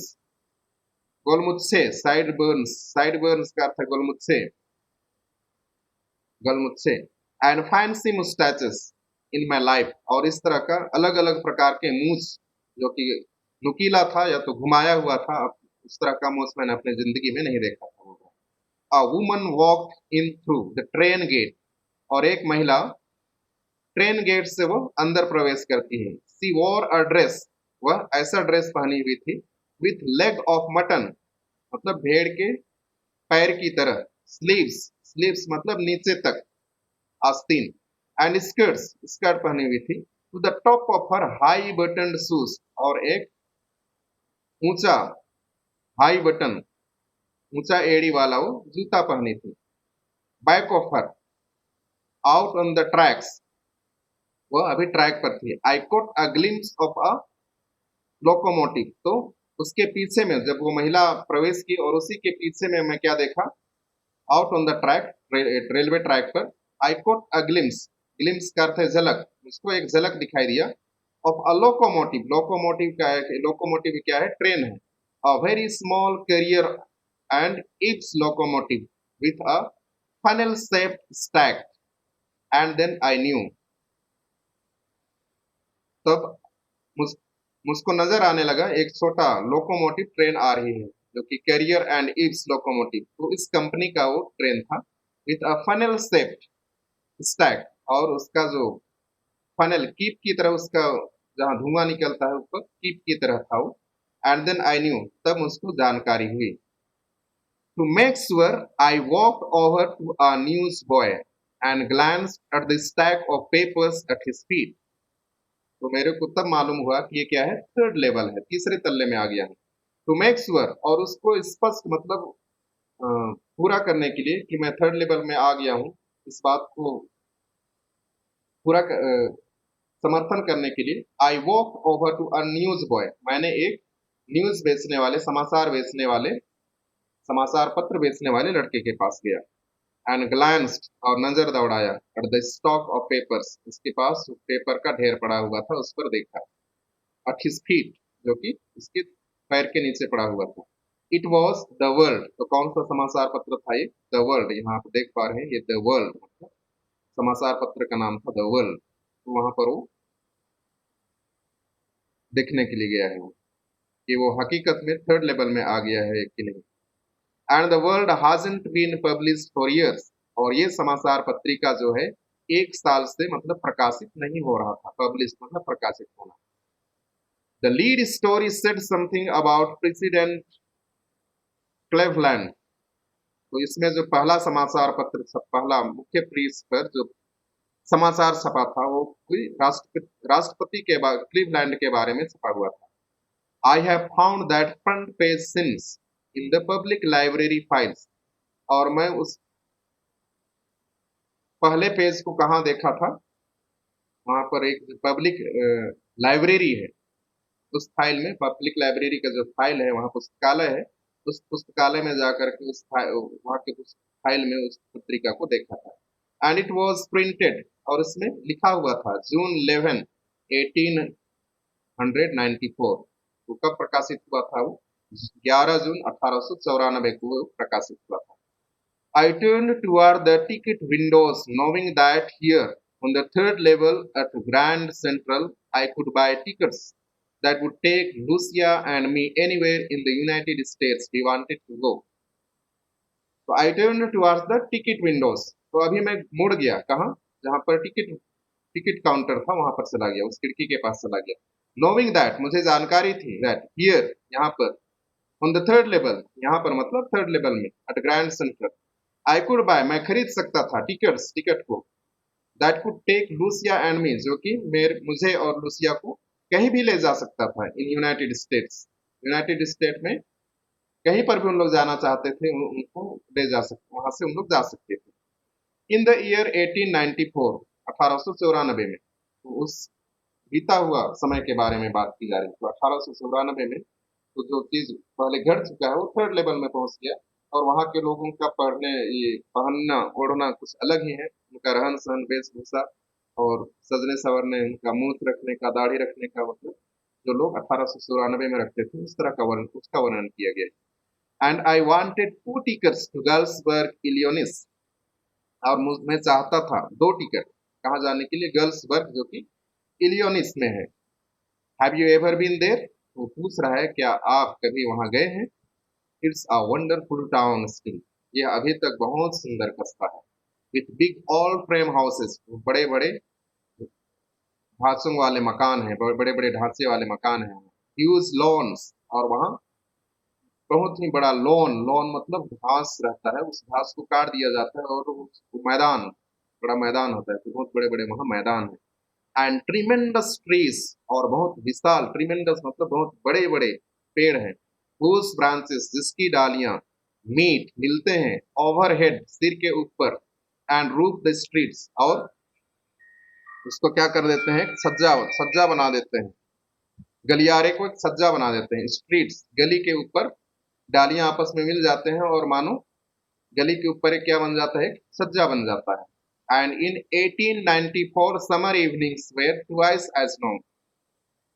Speaker 1: गोलमुच्छे, साइड बर्न्स, साइड बर्न्स का अर्थ है गोलमुच्छे, गोलमुच्छे। And fancy moustaches in my life, और इस तरह का अलग अलग प्रकार के मूछ, जो कि नुकीला था या तो घुमाया हुआ था, उस तरह का मूछ मैंने अपनी जिंदगी में नहीं देखा था। A woman walk in through the train gate, और एक महिला ट्रेन गेट से वो अंदर प्रवेश करती है। सी वॉर अ ड्रेस, वह ऐसा ड्रेस पहनी हुई थी, विथ लेग ऑफ मटन, मतलब भेड़ के पैर की तरह। स्लीव्स, स्लीव्स मतलब नीचे तक, आस्तीन। एंड स्कर्ट्स, स्कर्ट पहनी हुई थी। To the top of her high button shoes, और एक ऊंचा, हाई बटन, ऊंचा एड़ी वाला वो जूता पहनी थी। Back of her, out on the tracks, वह अभी ट्रैक पर थी। आई caught a glimpse of a locomotive, तो उसके पीछे में जब वो महिला प्रवेश की, और उसी के पीछे में मैं क्या देखा, out on the track, railway track पर। I caught a glimpse, glimpse का अर्थ है झलक, उसको एक झलक दिखाई दिया। ऑफ अ लोकोमोटिव, लोकोमोटिव का है, लोकोमोटिव क्या है, ट्रेन है। A very small carrier and its locomotive with a funnel shaped stack, and then I knew, तब मुझ मुझको नजर आने लगा एक छोटा लोकोमोटिव ट्रेन आ रही है, जो कि कैरियर एंड इव्स लोकोमोटिव, तो इस कंपनी का वो ट्रेन था। With a funnel shaped stack, और उसका जो फनल, कीप की तरह, उसका जहाँ धुआं निकलता है ऊपर, कीप की तरह था वो। एंड देन आई न्यू, तब मुझको जानकारी हुई। To make sure I walk over to a newsboy and glanced at the stack of papers at his feet, तो मेरे को तब मालूम हुआ कि ये क्या है, थर्ड लेवल है, तीसरे तल्ले में आ गया है। टू मेक श्योर, और उसको स्पष्ट मतलब पूरा करने के लिए कि मैं थर्ड लेवल में आ गया हूँ, इस बात को पूरा समर्थन करने के लिए, I walk over to a newsboy, मैंने एक न्यूज बेचने वाले, समाचार बेचने वाले, समाचार पत्र बेचने वाले लड़के के पास गया। एंड ग्लैंस्ड, और नजर दौड़ाया, at the stock of papers, उसके पास पेपर का ढेर पड़ा हुआ था, उस पर देखा। एट हिज फीट, जो कि उसके पैर के नीचे पड़ा हुआ था। इट वॉज द वर्ल्ड, तो कौन सा समाचार पत्र था ये, द वर्ल्ड, यहाँ आप देख पा रहे हैं, ये द वर्ल्ड मतलब समाचार पत्र का नाम था, द वर्ल्ड। तो वहां पर वो देखने के लिए गया है वो, कि वो हकीकत में थर्ड लेवल में आ गया है कि नहीं। And the world hasn't been published for years, और ये समाचार पत्रिका जो है 1 साल से मतलब प्रकाशित नहीं हो रहा था, पब्लिश मतलब प्रकाशित होना। The lead story said something about president Cleveland, तो इसमें जो पहला समाचार पत्र, पहला मुख्य पृष्ठ पर जो समाचार छपा था, वो कोई राष्ट्रपति के क्लीवलैंड के बारे में छपा हुआ था। I have found that front page since in the public library files, और मैं उस पहले पेज को कहाँ देखा था, वहां पर एक पब्लिक लाइब्रेरी है, उस फाइल में, पब्लिक लाइब्रेरी का जो फाइल है, वहाँ पुस्तकालय है, उस पुस्तकालय में जाकर के वहाँ के उस फाइल में उस पत्रिका को देखा था। एंड इट वॉज प्रिंटेड, और उसमें लिखा हुआ था जून 11 1894। वो कब प्रकाशित हुआ था? वो 11 जून 1894 को प्रकाशित हुआ था। I turned toward the ticket windows, knowing that here, on the third level at Grand Central, I could buy tickets that would take Lucia and me anywhere in the United States we wanted to go. So I turned towards the ticket windows. तो अभी मैं मुड़ गया कहाँ? जहाँ पर टिकट काउंटर था, वहां पर चला गया, उस खिड़की के पास चला गया। Knowing that, मुझे जानकारी थी that here, यहाँ पर, on the third level, यहाँ पर मतलब थर्ड लेवल में, at Grand Central, I could buy, मैं खरीद सकता था टिकट को, that could take Lucia and me, जो कि मुझे और लूसिया को कहीं भी ले जा सकता था, in United States, United state में कहीं पर भी उन लोग जाना चाहते थे, उनको ले जा सकते, वहां से उन लोग जा सकते थे। इन द ईयर 1894, 1894 में, तो उस बीता हुआ समय के बारे में बात की जा रही है। तो 1894 में तो जो चीज पहले घट चुका है वो थर्ड लेवल में पहुंच गया, और वहाँ के लोगों का पढ़ने, ये पहनना ओढ़ना कुछ अलग ही है, उनका रहन सहन, वेशभूषा और सजने संवरने, उनका मूछ रखने का, दाढ़ी रखने का, मतलब जो लोग 1894 में रखते थे उस तरह का उसका वर्णन किया गया। And I wanted 2 tickets to Galesburg Illinois, और मैं चाहता था 2 टिकट कहाँ जाने के लिए? गर्ल्सबर्ग, जो कि इलियोनिस में है। Have you ever been there? वो पूछ रहा है क्या आप कभी वहां गए हैं? It's a wonderful town still, यह अभी तक बहुत सुंदर कस्बा है। With big all frame houses, बड़े बड़े ढांचों वाले मकान हैं, बड़े बड़े ढांचे वाले मकान हैं। ह्यूज लॉन्स, और वहाँ बहुत ही बड़ा लॉन मतलब घास रहता है, उस घास को काट दिया जाता है और मैदान, बड़ा मैदान होता है, तो बहुत बड़े बड़े वहाँ मैदान है। एंड ट्रीमेंडस ट्रीज, और बहुत विशाल, ट्रीमेंडस मतलब बहुत बड़े बड़े पेड़ हैं। हुज ब्रांचेस, जिसकी डालियां, मीट मिलते हैं, ओवरहेड सिर के ऊपर, एंड रूफ द स्ट्रीट्स, और उसको क्या कर देते हैं? सज्जा सज्जा बना देते हैं, गलियारे को एक सज्जा बना देते हैं। स्ट्रीट्स, गली के ऊपर डालियां आपस में मिल जाते हैं, और मानो गली के ऊपर एक क्या बन जाता है? एक सज्जा बन जाता है। And in 1894 summer evenings were twice as long,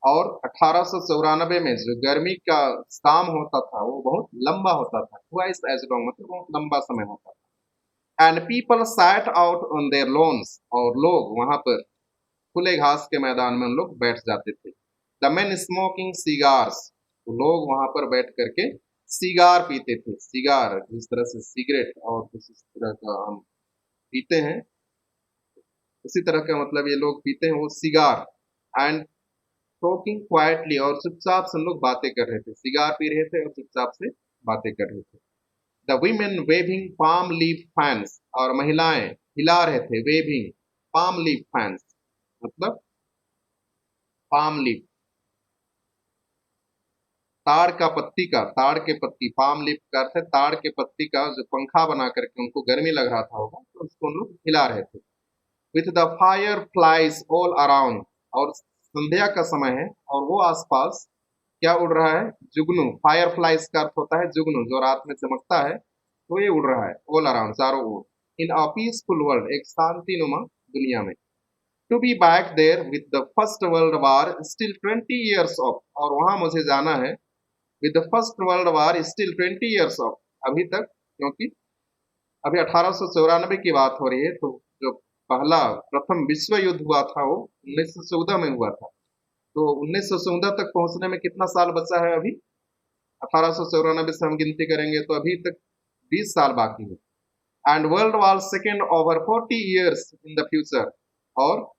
Speaker 1: और 1894 में जो गर्मी का शाम होता था वो बहुत लंबा होता था, ट्वाइस एज लॉन्ग मतलब बहुत लंबा समय होता था। And people sat out on their lawns, और लोग वहां पर खुले घास के मैदान में उन लोग बैठ जाते थे। द मेन स्मोकिंग सिगार्स, तो लोग वहां पर बैठ करके सिगार पीते थे। सिगार जिस तरह से सिगरेट और कुछ इस तरह का हम पीते हैं, उसी तरह का मतलब ये लोग पीते हैं वो सिगार। एंड टॉकिंग क्वाइटली, और चुपचाप से लोग बातें कर रहे थे, सिगार पी रहे थे और चुपचाप से बातें कर रहे थे। The women waving palm leaf fans, और महिलाएं हिला रहे थे, वेविंग पाम लीफ फैंस मतलब पाम लीफ, ताड़ का पत्ती का, ताड़ के पत्ती, पाम लीफ का अर्थ है ताड़ के पत्ती का, जो पंखा बना करके उनको गर्मी लग रहा था होगा तो उसको उन लोग हिला रहे थे। With the fire flies all around, और संध्या का समय है और वो आसपास क्या उड़ रहा है? जुगनू। फायर फ्लाइज का अर्थ होता है जुगनू, जो रात में चमकता है, तो ये उड़ रहा है ऑल अराउंड, चारों ओर। इन अ पीसफुल वर्ल्ड, एक शांतिनुमा दुनिया में। To be back there with the First World War still 20 years off, और वहां मुझे जाना है with the First World War still 20 years off, अभी तक, क्योंकि अभी 1894 की बात हो रही है, तो जो पहला प्रथम विश्व युद्ध हुआ था वो 1914 में हुआ था। तो 1914 तक पहुंचने में कितना साल बचा है? अभी 1894 से हम गिनती करेंगे तो अभी तक 20 साल बाकी है। And world war second over 40 years in the future, और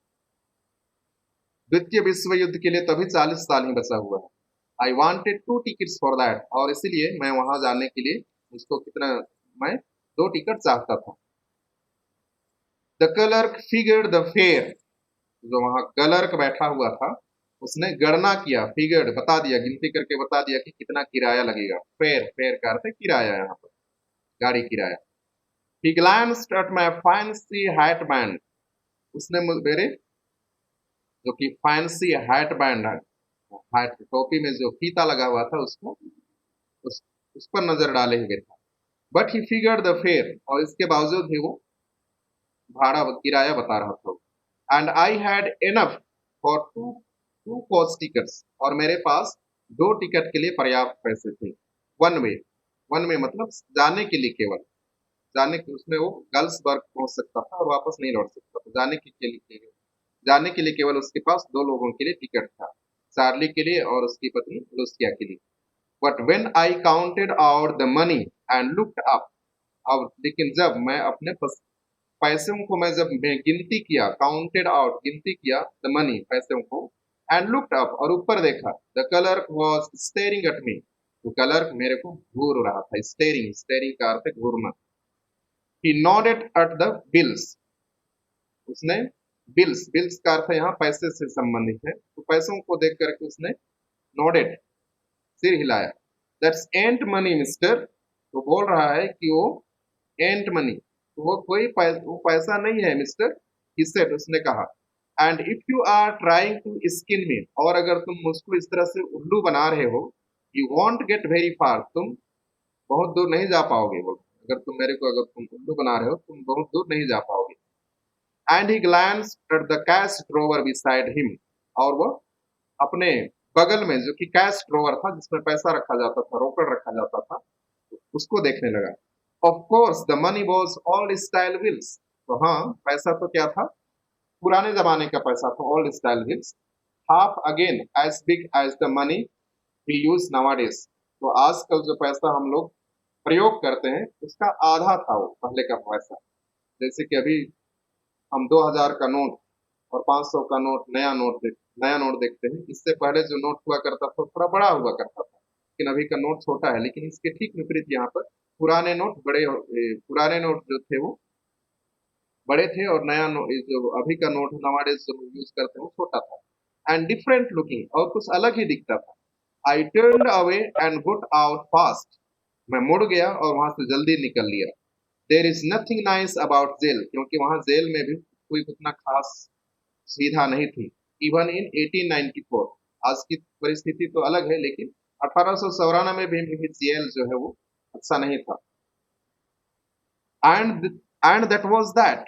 Speaker 1: द्वितीय विश्व युद्ध के लिए तभी 40 साल ही बचा हुआ है। I wanted 2 tickets for that, और इसीलिए मैं वहां जाने के लिए मुझको कितना, मैं 2 टिकट चाहता था। The clerk figured the fair, जो वहां क्लर्क बैठा हुआ था उसने गणना किया, फिगर्ड बता दिया, गिनती करके बता दिया कि कितना किराया लगेगा। फेयर, फेयर का अर्थ है किराया, यहाँ पर गाड़ी किराया। He glanced at my fancy hat band, उसने मेरे जो कि फैंसी हैट बैंड है, हैट टोपी में जो फीता लगा हुआ था उसको उस उस पर नजर डाले हुए था। But he figured the fair, और इसके बावजूद भी वो भाड़ा किराया बता रहा था। And I had enough for two two coach tickets, और मेरे पास दो टिकट के लिए पर्याप्त पैसे थे। वन वे, वन वे मतलब जाने के लिए केवल, जाने के उसमें वो गर्ल्स वर्ग पहुंच सकता था और वापस नहीं लौट सकता था। जाने के लिए केवल उसके पास दो लोगों के लिए टिकट था, चार्ली के लिए और उसकी पत्नी लुसिया के लिए। But when I counted out the money and looked up, अब लेकिन जब मैं अपने पैसों को मैं जब मैं गिनती किया, काउंटेड आउट गिनती किया द मनी पैसों को, एंड लुक्ड अप और ऊपर देखा, the clerk was staring at me, तो क्लर्क मेरे को घूर रहा था। स्टेरिंग, स्टेरिंग का अर्थ है घूरना। ही नॉडेड एट द बिल्स, उसने बिल्स, बिल्स का अर्थ यहाँ पैसे से संबंधित है, तो पैसों को देख करके उसने नॉडेड, सिर हिलाया। दैट्स एंट मनी मिस्टर, तो बोल रहा है कि वो एंट मनी, तो वो वो पैसा नहीं है मिस्टर, he said, उसने कहा। And if you are trying to skin me, और अगर तुम मुझको इस तरह से उल्लू बना रहे हो, you want get very far, तुम बहुत दूर नहीं जा पाओगे। बोल, अगर तुम मेरे को अगर तुम उल्लू बना रहे हो, तुम बहुत दूर नहीं जा पाओगे। And he glanced at the cash drawer beside him, और वो अपने बगल में जो कि कैश ड्रॉवर था जिसमें पैसा रखा जाता था, रोकड़ रखा जाता था, उसको देखने लगा। Of course the money was old style bills, तो हाँ पैसा तो क्या था, पुराने जमाने का पैसा था, old style bills. Half again as big as the money we use nowadays, तो आजकल जो पैसा हम लोग प्रयोग करते हैं उसका आधा था वो पहले का पैसा। जैसे कि अभी हम 2000 का नोट और 500 का नोट, नया नोट देखते हैं। इससे पहले जो नोट हुआ करता था थोड़ा बड़ा हुआ करता था, लेकिन अभी का नोट छोटा है। लेकिन इसके ठीक विपरीत यहाँ पर पुराने नोट पुराने नोट जो थे वो बड़े थे, और नया नोट जो अभी का नोट नवाडेज जो यूज करते हैं वो छोटा था। एंड डिफरेंट लुकिंग, और कुछ अलग ही दिखता था। I turn away and got out fast, मैं मुड़ गया और वहां से जल्दी निकल लिया। There is nothing nice about jail, क्योंकि वहां जेल में भी कोई उतना खास सुविधा नहीं थी। इवन इन 1894, आज की परिस्थिति तो अलग है, लेकिन 1894 में भी जेल जो है वो अच्छा नहीं था। And and that was that,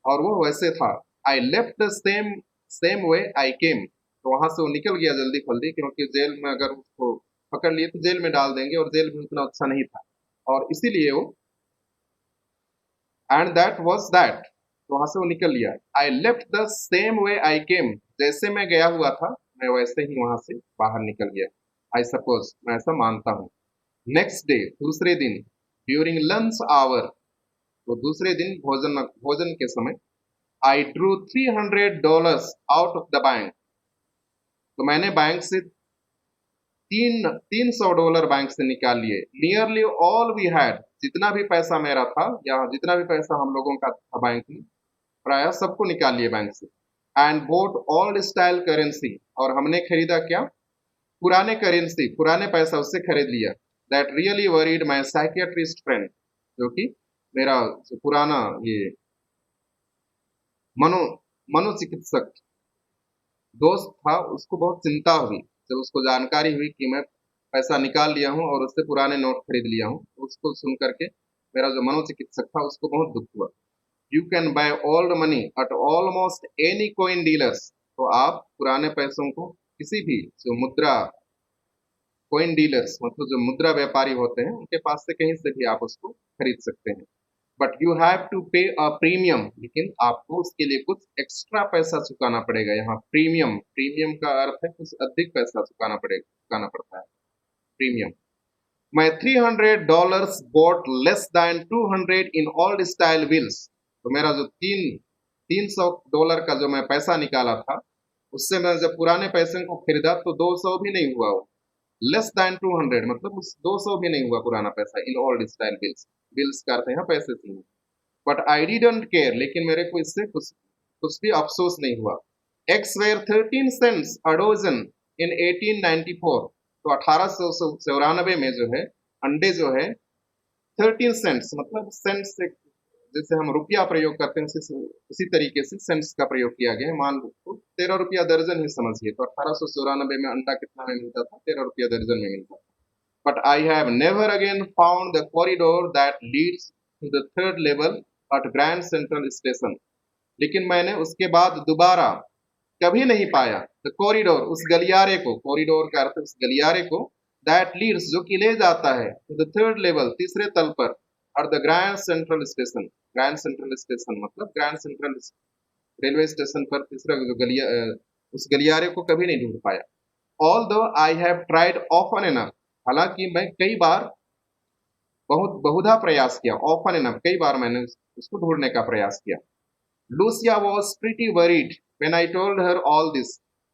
Speaker 1: और वो वैसे था। I left the same same way I came, तो वहां से वो निकल गया जल्दी फल्दी, क्योंकि जेल में अगर उसको पकड़ लिए तो जेल में डाल देंगे, और जेल भी उतना अच्छा नहीं था, और इसीलिए वो एंड दैट वाज दैट, तो वहां से वो निकल लिया। I left the same way I came, जैसे मैं गया हुआ था मैं वैसे ही वहां से बाहर निकल गया। आई सपोज, मैं ऐसा मानता हूँ। नेक्स्ट डे, दूसरे दिन, ड्यूरिंग लंच आवर, तो दूसरे दिन भोजन भोजन के समय, I drew $300 out of the bank, तो मैंने बैंक से $300 बैंक से निकाल लिए। नियरली ऑल वी हैड, जितना भी पैसा मेरा था या जितना भी पैसा हम लोगों का था बैंक में, प्राय सबको निकाल लिए बैंक से। And boat old style currency, और हमने खरीदा क्या, पुराने करेंसी, पुराने पैसा उससे खरीद लिया। That really worried my psychiatrist friend, जो कि मेरा जो पुराना ये मनो मनोचिकित्सक दोस्त था, उसको बहुत चिंता हुई जब उसको जानकारी हुई कि मैं पैसा निकाल लिया हूँ और उससे पुराने नोट खरीद लिया हूँ। तो उसको सुन करके मेरा जो मनोचिकित्सक था उसको बहुत दुख हुआ। You can by old money at almost any coin dealers, तो आप पुराने पैसों को किसी भी जो मुद्रा कॉइन डीलर्स मतलब जो मुद्रा व्यापारी होते हैं उनके पास से कहीं से भी आप उसको खरीद सकते हैं। बट यू हैव टू पे अ प्रीमियम, लेकिन आपको उसके लिए कुछ एक्स्ट्रा पैसा चुकाना पड़ेगा। यहाँ प्रीमियम, प्रीमियम का अर्थ है कुछ अधिक पैसा चुकाना पड़ता है, premium. My $300 bought less than 200 in old style bills, तो मेरा जो $300 का जो मैं पैसा निकाला था उससे मैं जब पुराने पैसे को खरीदा तो 200 भी नहीं हुआ वो। लेस देन 200 मतलब उस 200 भी नहीं हुआ पुराना पैसा in old style bills, bills का अर्थ है पैसे से। बट आई डिडंट केयर, लेकिन मेरे को इससे कुछ भी अफसोस नहीं हुआ। Eggs were 13 cents a dozen in 1894, तो 1894 में जो है अंडे जो है 13 सेंट्स, मतलब सेंट्स से जैसे हम रुपया प्रयोग करते हैं उसी तरीके से सेंट्स का प्रयोग किया गया है। मान लो 13 रुपया दर्जन ही समझिए, तो 1894 में अंडा कितना में मिलता था? 13 रुपया दर्जन में मिलता था। But I have never again found the corridor that leads to the third level at Grand Central Station. लेकिन मैंने उसके बाद दोबारा कभी नहीं पाया द कॉरिडोर, उस गलियारे को, कॉरिडोर का अर्थ उस गलियारे को, दैट लीड्स जो कि ले जाता है, टू द थर्ड लेवल, तीसरे तल पर, और the Grand Central station, grand Central station मतलब ग्रैंड सेंट्रल रेलवे स्टेशन पर तीसरा जो उस गलियारे को कभी नहीं ढूंढ पाया। ऑल दो I have tried often enough, हालांकि मैं कई बार बहुधा प्रयास किया, ऑफन एनफ कई बार मैंने उसको ढूंढने का प्रयास किया। Lucia was pretty worried when I told her all this,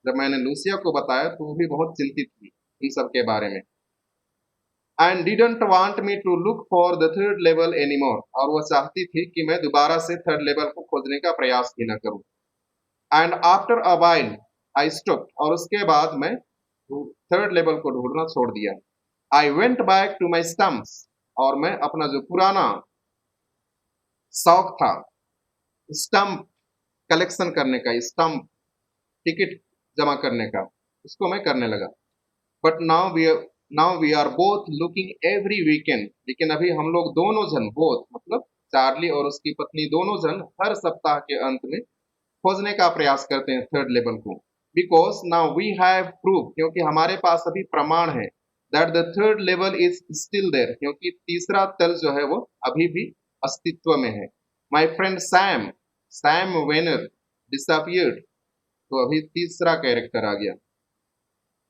Speaker 1: जब मैंने लूसिया को बताया तो वो भी बहुत चिंतित थी इन सब के बारे में। And didn't want me to look for the third level anymore, और वो चाहती थी कि मैं दोबारा से थर्ड लेवल को खोजने का प्रयास भी न करूं। And after a while I stopped, और उसके बाद मैं थर्ड लेवल को ढूंढना छोड़ दिया। I went back to my stamps, और मैं अपना जो पुराना शौक था स्टम्प कलेक्शन करने का, स्टम्प टिकट जमा करने का, उसको मैं करने लगा। But now we are both looking every weekend, लेकिन अभी हम लोग दोनों जन, बोथ मतलब चार्ली और उसकी पत्नी, दोनों जन हर सप्ताह के अंत में खोजने का प्रयास करते हैं थर्ड लेवल को। Because now we have proof, क्योंकि हमारे पास अभी प्रमाण है, that the third level is still there, क्योंकि तीसरा तल जो है वो अभी भी अस्तित्व में है। My friend Sam Vanern disappeared, तो अभी तीसरा कैरेक्टर आ गया।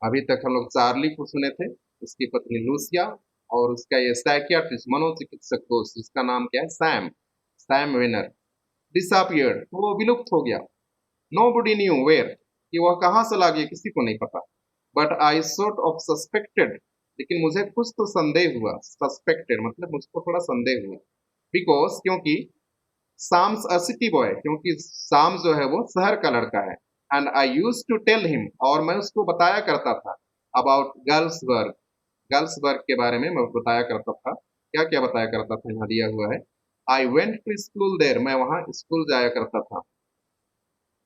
Speaker 1: अभी तक हम लोग चार्ली को सुने थे, उसकी पत्नी लूसिया, और उसका ये साइकियाट्रिस्ट मनोचिकित्सक दोस्त जिसका नाम क्या है? Sam Vanern. डिसअपियर्ड, तो वो विलुप्त हो गया। नोबडी न्यू वेयर, कि वह कहाँ चला गया किसी को नहीं पता। But I sort of suspected, लेकिन मुझे कुछ तो संदेह हुआ। सस्पेक्टेड मतलब मुझको थोड़ा संदेह हुआ। बिकॉज, क्योंकि साम्स अ सिटी बॉय, क्योंकि साम जो है वो शहर का लड़का है। And I used to tell him, और मैं उसको बताया करता था, अबाउट गर्ल्सबर्ग के बारे में मैं बताया करता था। क्या क्या बताया करता था, यहाँ दिया हुआ है। I went to school there, मैं वहां स्कूल जाया करता था।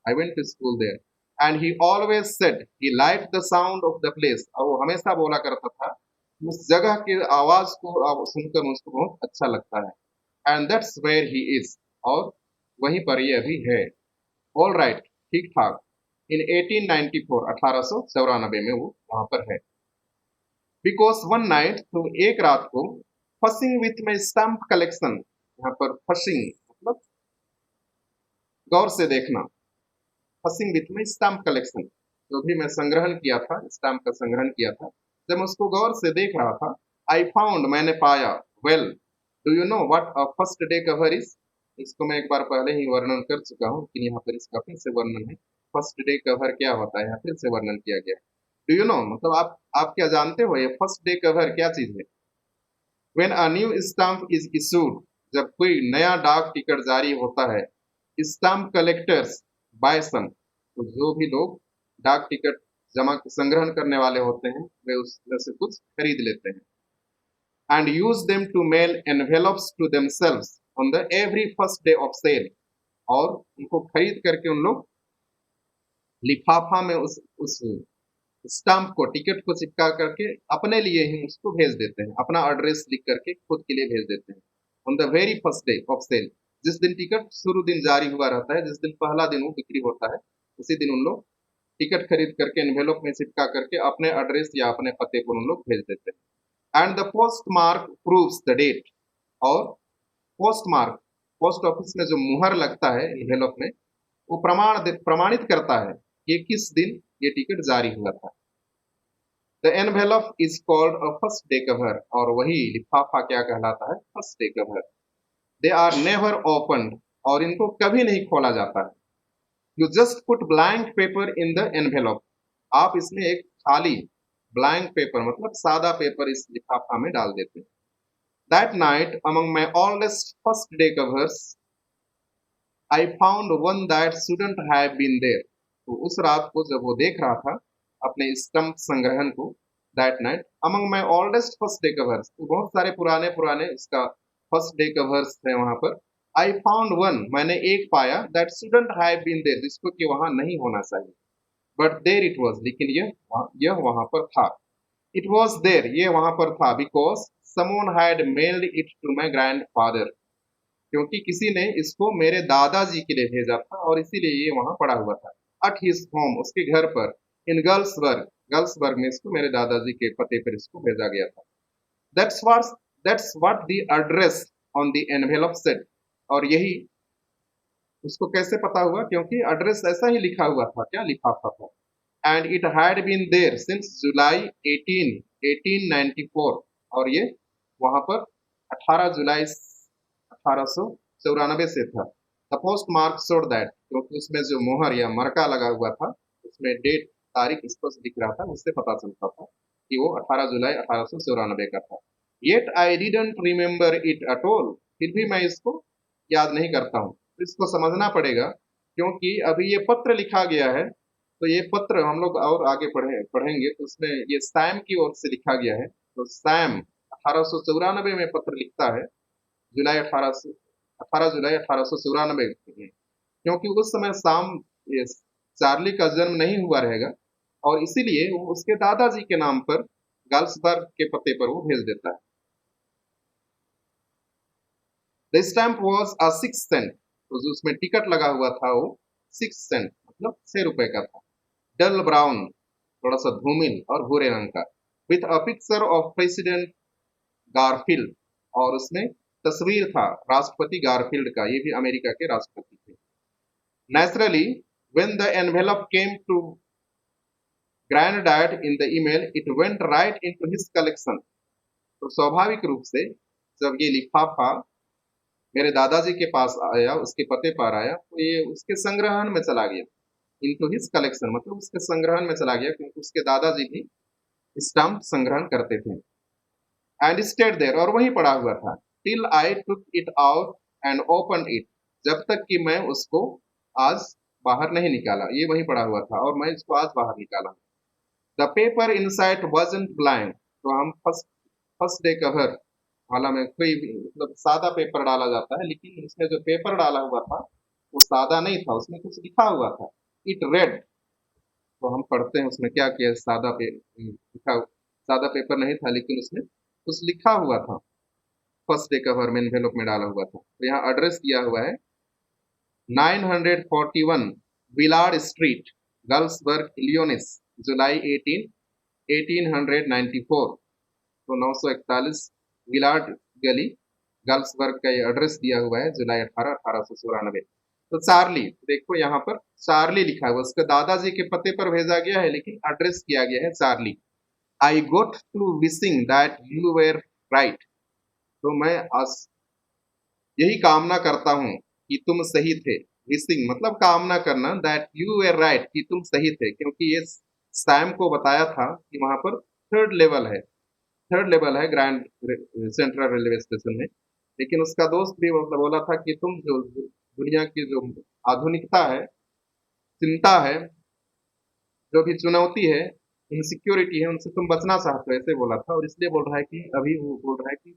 Speaker 1: I went to school there, and he always said he liked the sound of the place, और वो हमेशा बोला करता था उस जगह की आवाज को सुनकर मुझको बहुत अच्छा लगता है। And that's where he is, और वहीं पर ये अभी है। ऑल राइट, ठीक ठाक। इन 1894, 1894 में वो वहां पर है। बिकॉज वन नाइट, तो एक रात को, fussing with my stamp collection, यहाँ पर फसिंग मतलब गौर से देखना, fussing with my stamp collection, जो भी मैं संग्रहण किया था, स्टैम्प का संग्रहण किया था, जब मैं उसको गौर से देख रहा था, आई फाउंड, मैंने पाया, well do you know what a first day cover is, इसको मैं एक बार पहले ही वर्णन कर चुका हूँ, लेकिन यहाँ पर इसका फिर से वर्णन है। फर्स्ट डे कवर क्या होता है, यहाँ फिर से वर्णन किया गया। डू यू नो मतलब आप क्या जानते हो, ये फर्स्ट डे कवर क्या चीज है? When a new stamp is issued, जब कोई नया डाक टिकट जारी होता है, स्टाम्प कलेक्टर्स बाय सम, तो जो भी लोग डाक टिकट जमा संग्रहण करने वाले होते हैं वे उसमें से कुछ खरीद लेते हैं। And use them to mail envelopes to themselves on the every first day of sale, और उनको खरीद करके उन लोग लिफाफा में उस स्टाम्प को, टिकट को चिपका करके अपने लिए ही उसको भेज देते हैं, अपना एड्रेस लिख करके खुद के लिए भेज देते हैं। On the very first day of sale, जिस दिन टिकट शुरू दिन जारी हुआ रहता है, जिस दिन पहला दिन वो बिक्री होता है, उसी दिन उन लोग टिकट खरीद करके एनवेलप में चिपका करके अपने एड्रेस या अपने पते पर उन लोग भेज देते हैं। And the postmark proves the date, और पोस्ट मार्क, पोस्ट ऑफिस में जो मुहर लगता है एनवेलप में, वो प्रमाणित करता है कि किस दिन ये टिकट जारी हुआ था। The envelope is called a first day cover, और वही लिफाफा क्या कहलाता है? First day cover. They are never opened, और इनको कभी नहीं खोला जाता है। You just put blank paper in the envelope, आप इसमें एक खाली ब्लैंक पेपर मतलब सादा पेपर इस लिफाफा में डाल देते हैं। That night among my oldest first day covers I found one that shouldn't have been there, तो उस रात को जब वो देख रहा था अपने स्टंप संग्रहण को, that night among my oldest first day covers, तो बहुत सारे पुराने पुराने इसका फर्स्ट डे कवर्स थे वहां पर, आई फाउंड वन, मैंने एक पाया, that shouldn't have been there, जिसको कि वहां नहीं होना चाहिए, बट देयर इट वाज, लेकिन यह वहां पर था। इट वाज देयर, ये वहां पर था, because someone had mailed it to my grandfather, क्योंकि किसी ने इसको मेरे दादाजी के लिए भेजा था और इसीलिए ये वहां पड़ा हुआ था। एट हिज होम, उसके घर पर, इन गर्ल्सबर्ग, गर्ल्सबर्ग में इसको मेरे दादाजी के पते पर इसको भेजा गया था। That's what that's what the address on the envelope said, और यही उसको कैसे पता हुआ, क्योंकि एड्रेस ऐसा ही लिखा हुआ था, क्या लिफाफा था। And it had been there since July 18 1894, और ये वहां पर 18 जुलाई 1894 से था। The post mark showed that, क्योंकि उसमें जो मोहर या मरका लगा हुआ था, उसमें डेट, तारीख स्पष्ट दिख रहा था, उससे पता चलता था कि वो 18 जुलाई 1894 का था। Yet I didn't remember it at all, फिर भी मैं इसको याद नहीं करता हूँ। तो इसको समझना पड़ेगा, क्योंकि अभी ये पत्र लिखा गया है, तो ये पत्र हम लोग और आगे पढ़ेंगे, तो उसमें ये सैम की ओर से लिखा गया है। तो सैम 1894 में पत्र लिखता है, जुलाई 18 जुलाई 1894 में, क्योंकि उस समय शाम ये चार्ली का जन्म नहीं हुआ रहेगा, और इसीलिए वो उसके दादाजी के नाम पर गाल्सबर्ग के पते पर वो भेज देता है। The stamp was a 6 cent, तो जो उसमें टिकट लगा हुआ था वो 6 सेंट, मतलब 6 रुपए का था। डल ब्राउन, थोड़ा सा धूमिल और भूरे रंग का, with a picture of president Garfield, और उसमें तस्वीर था राष्ट्रपति गारफील्ड का, ये भी अमेरिका के राष्ट्रपति थे। Naturally when the envelope came to granddad in the email, it went right into his collection, तो स्वाभाविक रूप से जब ये लिफाफा मेरे दादाजी के पास आया, उसके पते पर आया, तो ये उसके संग्रहण में चला गया। इनटू हिज कलेक्शन मतलब उसके संग्रहण में चला गया, क्योंकि उसके दादाजी भी स्टाम्प संग्रहण करते थे। एंड स्टेड देयर, और वहीं पड़ा हुआ था, till I took it out and open it, जब तक कि मैं उसको आज बाहर नहीं निकाला, ये वहीं पड़ा हुआ था और मैं इसको आज बाहर निकाला। The paper inside wasn't blank, तो हम फर्स्ट फर्स्ट डे कवर वाला में कोई भी मतलब सादा पेपर डाला जाता है, लेकिन इसमें जो पेपर डाला हुआ था वो सादा नहीं था, उसमें कुछ लिखा हुआ था। इट रेड, तो हम पढ़ते हैं उसमें क्या किया, सादा पेपर नहीं था, लेकिन उसमें कुछ लिखा हुआ था, फर्स्ट डे कवर में एनवेलप में डाला हुआ था। तो यहाँ एड्रेस दिया हुआ है 941 विलार्ड स्ट्रीट, गर्ल्सबर्ग, इलियोनिस, जुलाई 18 1894, तो 941 विलार्ड गली, गर्ल्सबर्ग का ये एड्रेस दिया हुआ है, जुलाई 18 1894। तो चार्ली, देखो यहाँ पर चार्ली लिखा हुआ, उसके दादाजी के पते पर भेजा गया है, लेकिन एड्रेस किया गया है Charlie. I got to wishing that you were right, तो मैं आज यही कामना करता हूँ कि तुम सही थे। विशिंग मतलब कामना करना, दैट यू वेर राइट, कि तुम सही थे, क्योंकि ये सैम को बताया था कि वहां पर थर्ड लेवल है ग्रैंड सेंट्रल रेलवे स्टेशन में, लेकिन उसका दोस्त भी मतलब बोला था कि तुम जो दुनिया की जो आधुनिकता है, चिंता है, जो भी चुनौती है, इनसिक्योरिटी है, उनसे तुम बचना चाहते हो, ऐसे बोला था, और इसलिए बोल रहा है कि अभी वो बोल रहा है कि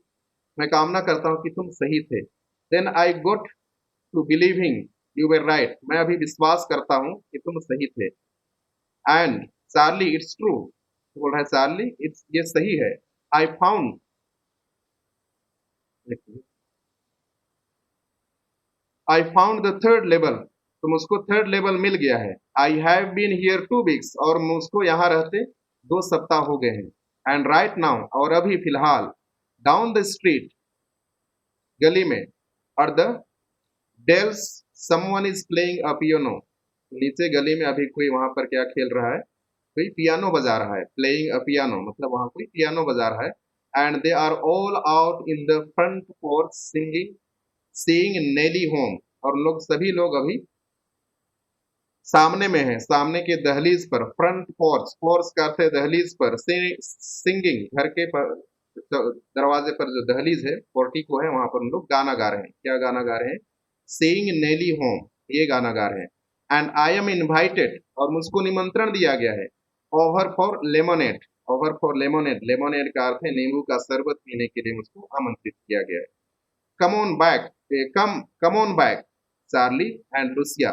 Speaker 1: मैं कामना करता हूँ कि तुम सही थे। Then I got to believing you were right, मैं अभी विश्वास करता हूँ कि तुम सही थे। एंड चार्ली इट्स ट्रू, बोल रहा है चार्ली इट्स, ये सही है। I found, I found the third level, तो मुझको थर्ड लेवल मिल गया है। I have been here 2 weeks, और मुझको यहाँ रहते 2 सप्ताह हो गए हैं। एंड राइट नाउ, और अभी फिलहाल, डाउन द स्ट्रीट, गली में, और the dells someone is playing a piano, नीचे गली में अभी कोई वहां पर क्या खेल रहा है, कोई पियानो बजा रहा है। प्लेइंग अ पियानो मतलब वहां कोई पियानो बजा रहा है। And they are all out in the front for singing seeing Nellie home, और लोग सभी लोग अभी सामने में है, सामने के दहलीज पर, फ्रंट पोर्च, पोर्च का अर्थ है दहलीज पर, सिंगिंग घर के पर, दरवाजे पर जो दहलीज है, पोर्टिको है, वहां पर लोग गाना गा रहे हैं। क्या गाना गा रहे हैं? सेइंग नेली होम, ये गाना गा रहे हैं। एंड आई एम इनवाइटेड, और मुझको निमंत्रण दिया गया है, over for lemonade, over for lemonade, lemonade का अर्थ है नींबू का शरबत पीने के लिए मुझको आमंत्रित किया गया है। Come on back, come on back Charlie and Lucia,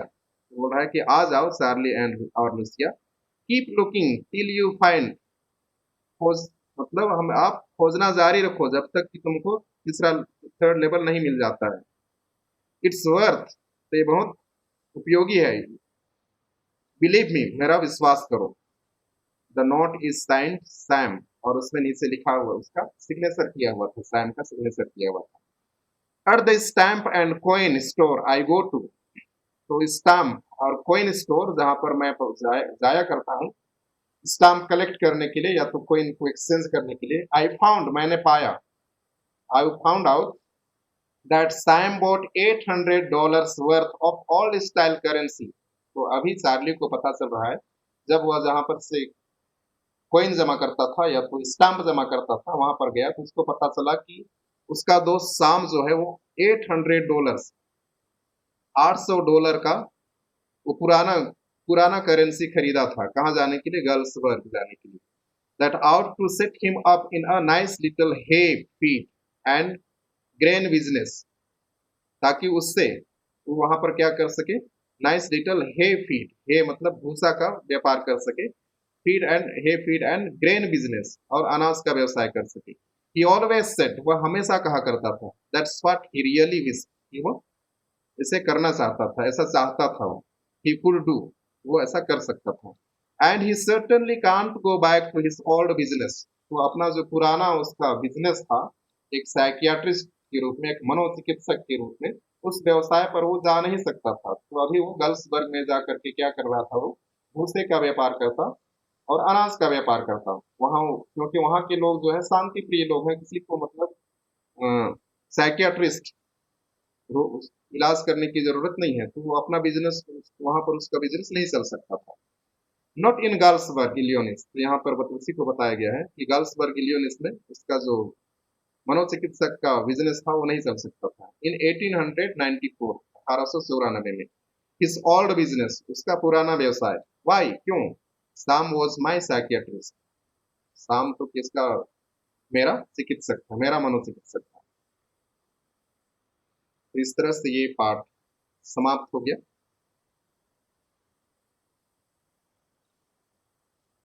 Speaker 1: बोल रहा है कि आ जाओ चार्ली एंड और Lucia, keep looking till you find, खोज, मतलब हम आप खोजना जारी रखो जब तक कि तुमको तीसरा थर्ड लेवल नहीं मिल जाता है। इट्स वर्थ, तो ये बहुत उपयोगी है, बिलीव मी, मेरा विश्वास करो। The note is signed Sam, और उसमें नीचे लिखा हुआ, उसका सिग्नेचर किया हुआ था, सैम का सिग्नेचर किया हुआ था। At the stamp and coin store I go to, तो स्टैम्प और कॉइन स्टोर जहां पर मैं जाया करता हूँ स्टैम्प कलेक्ट करने के लिए या तो कॉइन को एक्सचेंज करने के लिए, आई फाउंड, मैंने पाया, I found out that Sam bought $800 worth of old style currency, तो अभी चार्ली को पता चल रहा है जब वह जहां पर से कॉइन जमा करता था या तो स्टाम्प जमा करता था वहां पर गया तो उसको पता चला कि उसका दोस्त शाम जो है वो $800, $800 का वो पुराना पुराना करेंसी खरीदा था, कहाँ जाने के लिए, गर्ल्सबर्ग जाने के लिए। That out to set him up in a nice little hay feed and grain business, ताकि उससे वो वहां पर क्या कर सके, nice little hay feed, hay मतलब भूसा का व्यापार कर सके, feed and hay feed and grain business, और अनाज का व्यवसाय कर सके। ही ऑलवेज सेड, वह हमेशा कहा करता था, that's what he really wish, कि वो इसे करना चाहता था, ऐसा चाहता था वो, ही कुड डू, वो ऐसा कर सकता था। And he certainly can't go back to his old business, तो अपना जो पुराना उसका बिजनेस था, एक साइकियाट्रिस्ट के रूप में, एक मनोचिकित्सक के रूप में, उस व्यवसाय पर वो जा नहीं सकता था। तो अभी वो गर्ल्सबर्ग में जा करके क्या कर रहा था, वो भूसे का व्यापार करता और अनाज का व्यापार करता वहां, क्योंकि वहां के लोग जो है शांति प्रिय लोग हैं, किसी को मतलब साइकियाट्रिस्ट इलाज करने की जरूरत नहीं है, तो वो अपना बिजनेस वहां पर उसका बिजनेस नहीं चल सकता था। नॉट इन गर्ल्सबर्ग इलियोनिस, तो यहाँ पर उसी को बताया गया है कि गर्ल्सबर्ग इलियोनिस में उसका जो मनोचिकित्सक का बिजनेस था वो नहीं चल सकता था। इन 1894, 1894 में, हिज ओल्ड बिजनेस, उसका पुराना व्यवसाय, वाई, क्यों, साम वॉज माई साइकियाट्रिस्ट, साम तो किसका, मेरा चिकित्सक था, मेरा मनोचिकित्सक था। तो इस तरह से ये पाठ समाप्त हो गया।